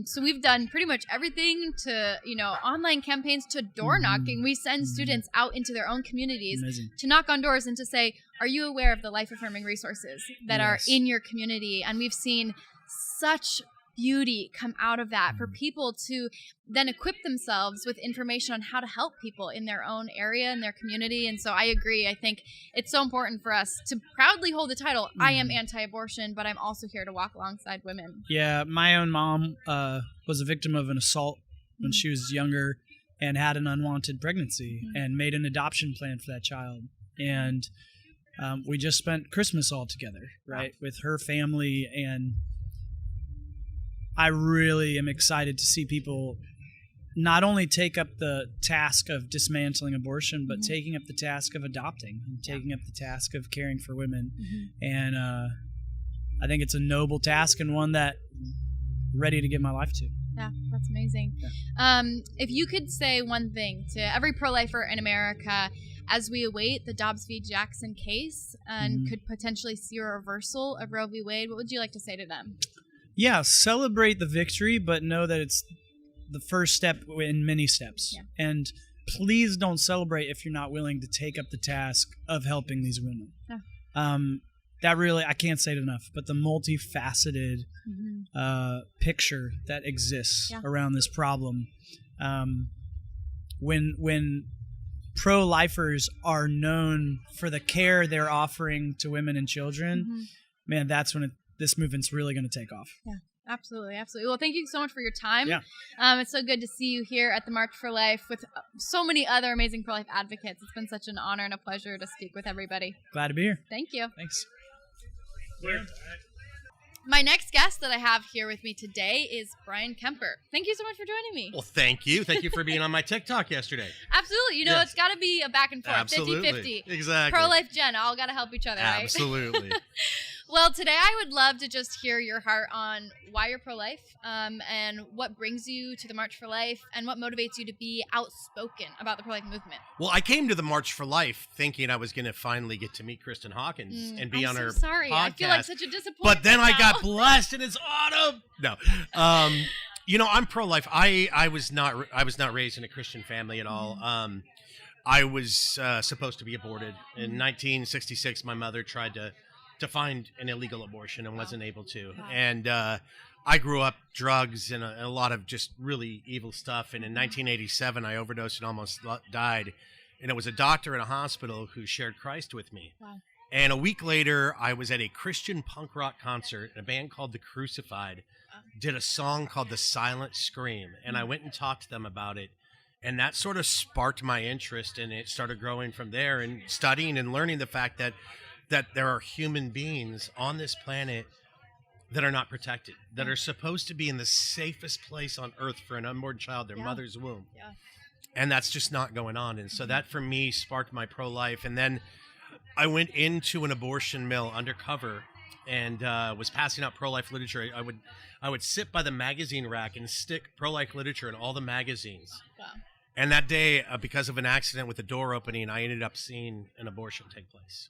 Speaker 2: So we've done pretty much everything to, online campaigns to door knocking. We send students out into their own communities to knock on doors and to say, are you aware of the life-affirming resources that are in your community? And we've seen such beauty come out of that for people to then equip themselves with information on how to help people in their own area, in their community. And so I agree. I think it's so important for us to proudly hold the title, I am anti-abortion, but I'm also here to walk alongside women.
Speaker 14: Yeah, my own mom was a victim of an assault when she was younger and had an unwanted pregnancy and made an adoption plan for that child. And we just spent Christmas all together, right, with her family. And I really am excited to see people not only take up the task of dismantling abortion, but taking up the task of adopting, and taking up the task of caring for women. And I think it's a noble task and one that I'm ready to give my life to.
Speaker 2: Yeah, that's amazing. If you could say one thing to every pro-lifer in America as we await the Dobbs v. Jackson case and could potentially see a reversal of Roe v. Wade, what would you like to say to them?
Speaker 14: Yeah, celebrate the victory, but know that it's the first step in many steps. Yeah. And please don't celebrate if you're not willing to take up the task of helping these women. Yeah. That really, I can't say it enough, but the multifaceted picture that exists around this problem. When pro-lifers are known for the care they're offering to women and children, man, that's when this movement's really going to take off.
Speaker 2: Yeah, absolutely. Absolutely. Well, thank you so much for your time.
Speaker 14: Yeah.
Speaker 2: It's so good to see you here at the March for Life with so many other amazing pro-life advocates. It's been such an honor and a pleasure to speak with everybody.
Speaker 14: Glad to be here.
Speaker 2: Thank you.
Speaker 14: Thanks.
Speaker 2: My next guest that I have here with me today is Brian Kemper. Thank you so much for joining me.
Speaker 15: Well, thank you. Thank you for being on my TikTok yesterday.
Speaker 2: Absolutely. It's got to be a back and forth,
Speaker 15: Absolutely.
Speaker 2: 50-50.
Speaker 15: Exactly.
Speaker 2: Pro-life Jen, all got to help each other, right?
Speaker 15: Absolutely.
Speaker 2: Well, today I would love to just hear your heart on why you're pro-life and what brings you to the March for Life and what motivates you to be outspoken about the pro-life movement.
Speaker 15: Well, I came to the March for Life thinking I was going to finally get to meet Kristen Hawkins and be on her
Speaker 2: sorry.
Speaker 15: podcast.
Speaker 2: I feel like such a disappointment.
Speaker 15: But then I
Speaker 2: now.
Speaker 15: got blessed and it's Autumn. No. I'm pro-life. I was not raised in a Christian family at all. I was supposed to be aborted. In 1966, my mother tried to find an illegal abortion and wasn't able to. And I grew up drugs and a lot of just really evil stuff. And in 1987, I overdosed and almost died. And it was a doctor in a hospital who shared Christ with me. Wow. And a week later, I was at a Christian punk rock concert. A band called The Crucified did a song called The Silent Scream. And I went and talked to them about it. And that sort of sparked my interest. And it started growing from there and studying and learning the fact that there are human beings on this planet that are not protected, that are supposed to be in the safest place on earth for an unborn child, their mother's womb. Yeah. And that's just not going on. And so that for me sparked my pro-life. And then I went into an abortion mill undercover and was passing out pro-life literature. I would sit by the magazine rack and stick pro-life literature in all the magazines. Wow. And that day, because of an accident with the door opening, I ended up seeing an abortion take place.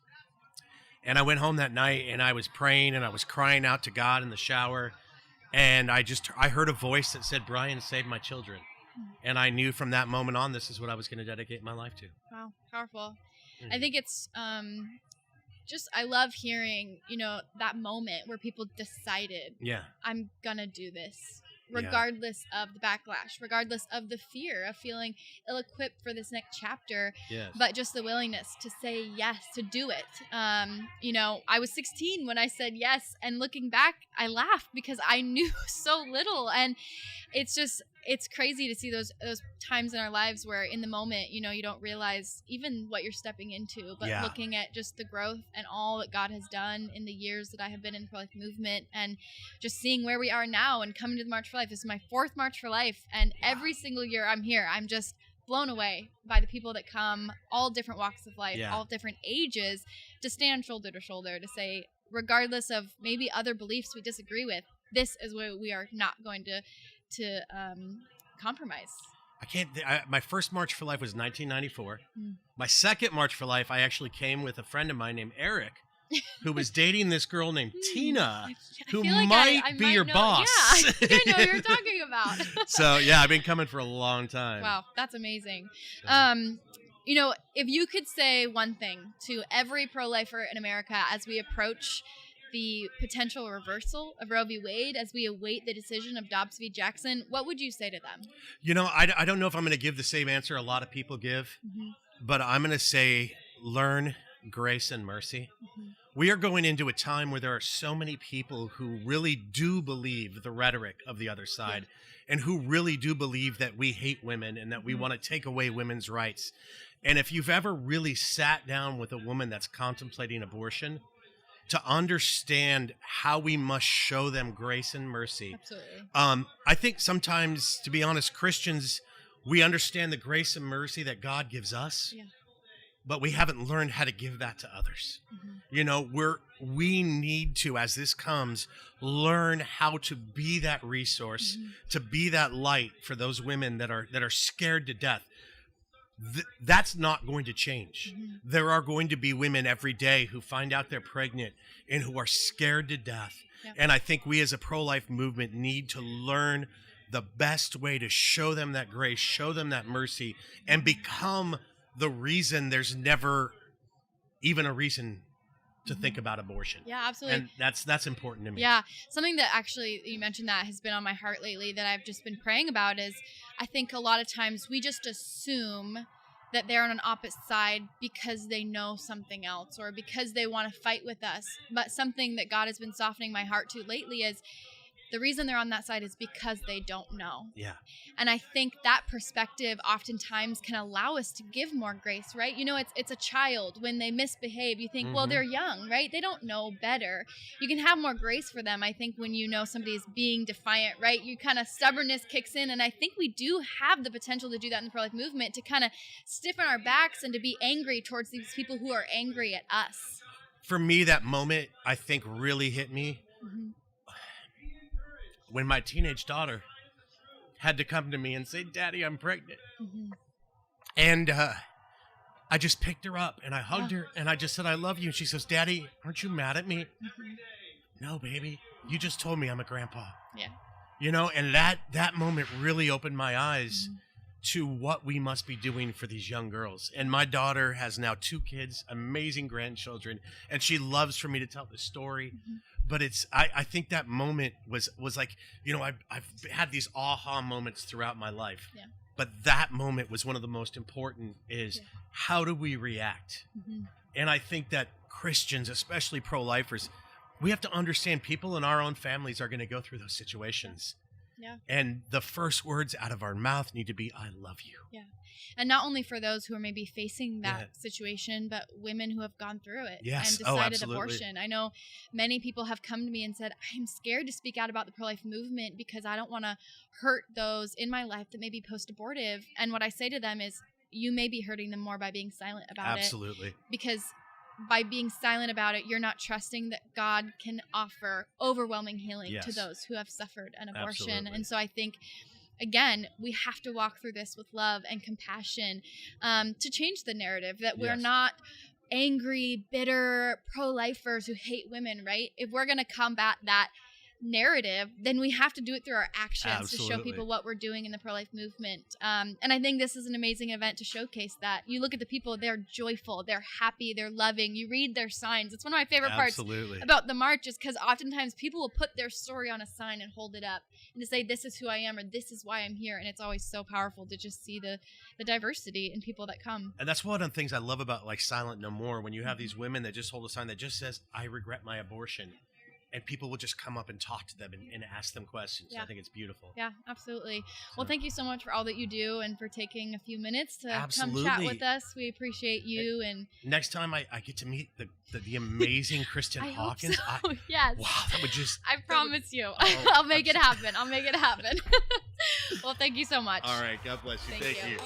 Speaker 15: And I went home that night and I was praying and I was crying out to God in the shower. And I heard a voice that said, Brian, save my children. And I knew from that moment on, this is what I was going to dedicate my life to.
Speaker 2: Wow, powerful. I think it's I love hearing, that moment where people decided, I'm going to do this. Regardless of the backlash, regardless of the fear of feeling ill-equipped for this next chapter, but just the willingness to say yes, to do it. I was 16 when I said yes, and looking back, I laughed because I knew so little. And it's crazy to see those times in our lives where in the moment, you don't realize even what you're stepping into, but looking at just the growth and all that God has done in the years that I have been in the pro-life movement and just seeing where we are now and coming to the March for Life. This is my 4th March for Life. And every single year I'm here, I'm just blown away by the people that come, all different walks of life,
Speaker 15: Yeah.
Speaker 2: all different ages, to stand shoulder to shoulder to say, regardless of maybe other beliefs we disagree with, this is where we are not going to compromise.
Speaker 15: My first March for Life was 1994.
Speaker 2: Mm.
Speaker 15: My second March for Life, I actually came with a friend of mine named Eric, who was dating this girl named Tina, who
Speaker 2: feel like
Speaker 15: might
Speaker 2: I
Speaker 15: be
Speaker 2: might
Speaker 15: your
Speaker 2: know,
Speaker 15: boss.
Speaker 2: Yeah, I think I know who you're talking about.
Speaker 15: So yeah, I've been coming for a long time.
Speaker 2: Wow, that's amazing. If you could say one thing to every pro-lifer in America as we approach the potential reversal of Roe v. Wade, as we await the decision of Dobbs v. Jackson, what would you say to them?
Speaker 15: I don't know if I'm going to give the same answer a lot of people give, but I'm going to say learn grace and mercy. We are going into a time where there are so many people who really do believe the rhetoric of the other side and who really do believe that we hate women and that we want to take away women's rights. And if you've ever really sat down with a woman that's contemplating abortion, to understand how we must show them grace and mercy.
Speaker 2: Absolutely.
Speaker 15: I think sometimes, to be honest, Christians, we understand the grace and mercy that God gives us, but we haven't learned how to give that to others. We need to, as this comes, learn how to be that resource, to be that light for those women that are scared to death. That's not going to change. There are going to be women every day who find out they're pregnant and who are scared to death. And I think we as a pro-life movement need to learn the best way to show them that grace, show them that mercy, and become the reason there's never even a reason to think about abortion.
Speaker 2: Yeah, absolutely.
Speaker 15: And that's important to me.
Speaker 2: Yeah. Something that actually, you mentioned that has been on my heart lately that I've just been praying about is I think a lot of times we just assume that they're on an opposite side because they know something else or because they want to fight with us. But something that God has been softening my heart to lately is the reason they're on that side is because they don't know.
Speaker 15: Yeah.
Speaker 2: And I think that perspective oftentimes can allow us to give more grace, right? It's a child. When they misbehave, you think, well, they're young, right? They don't know better. You can have more grace for them. I think when you know somebody is being defiant, right? You kind of stubbornness kicks in. And I think we do have the potential to do that in the pro-life movement, to kind of stiffen our backs and to be angry towards these people who are angry at us.
Speaker 15: For me, that moment, I think, really hit me. When my teenage daughter had to come to me and say, "Daddy, I'm pregnant." And I just picked her up and I hugged her and I just said, "I love you." And she says, "Daddy, aren't you mad at me?" "No, baby. You just told me I'm a grandpa."
Speaker 2: Yeah.
Speaker 15: And that moment really opened my eyes to what we must be doing for these young girls. And my daughter has now 2 kids, amazing grandchildren, and she loves for me to tell the story. But I think that moment was like, I've had these aha moments throughout my life.
Speaker 2: Yeah.
Speaker 15: But that moment was one of the most important is how do we react? And I think that Christians, especially pro-lifers, we have to understand people in our own families are going to go through those situations.
Speaker 2: Yeah.
Speaker 15: And the first words out of our mouth need to be, "I love you."
Speaker 2: Yeah. And not only for those who are maybe facing that situation, but women who have gone through it
Speaker 15: Yes.
Speaker 2: and decided
Speaker 15: absolutely.
Speaker 2: abortion. I know many people have come to me and said, I'm scared to speak out about the pro-life movement because I don't want to hurt those in my life that may be post-abortive. And what I say to them is, you may be hurting them more by being silent about
Speaker 15: Absolutely.
Speaker 2: it. Because by being silent about it, you're not trusting that God can offer overwhelming healing to those who have suffered an abortion.
Speaker 15: Absolutely.
Speaker 2: And so I think, again, we have to walk through this with love and compassion to change the narrative that we're not angry, bitter pro-lifers who hate women, right? If we're going to combat that narrative, then we have to do it through our actions to show people what we're doing in the pro-life movement. And I think this is an amazing event to showcase that. You look at the people, they're joyful, they're happy, they're loving. You read their signs. It's one of my favorite parts about the march is because oftentimes people will put their story on a sign and hold it up and to say, this is who I am or this is why I'm here. And it's always so powerful to just see the diversity in people that come.
Speaker 15: And that's one of the things I love about like Silent No More, when you have these women that just hold a sign that just says, "I regret my abortion." And people will just come up and talk to them and ask them questions.
Speaker 2: Yeah.
Speaker 15: I think it's beautiful.
Speaker 2: Yeah, absolutely. Well, thank you so much for all that you do and for taking a few minutes to
Speaker 15: Absolutely.
Speaker 2: come chat with us. We appreciate you. And
Speaker 15: next time I get to meet the amazing Kristen
Speaker 2: I
Speaker 15: Hawkins.
Speaker 2: hope so. Yes.
Speaker 15: Wow, that would just...
Speaker 2: I promise you.
Speaker 15: Oh,
Speaker 2: I'll make it happen. I'll make it happen. Well, thank you so much.
Speaker 15: All right. God bless you.
Speaker 2: Thank you.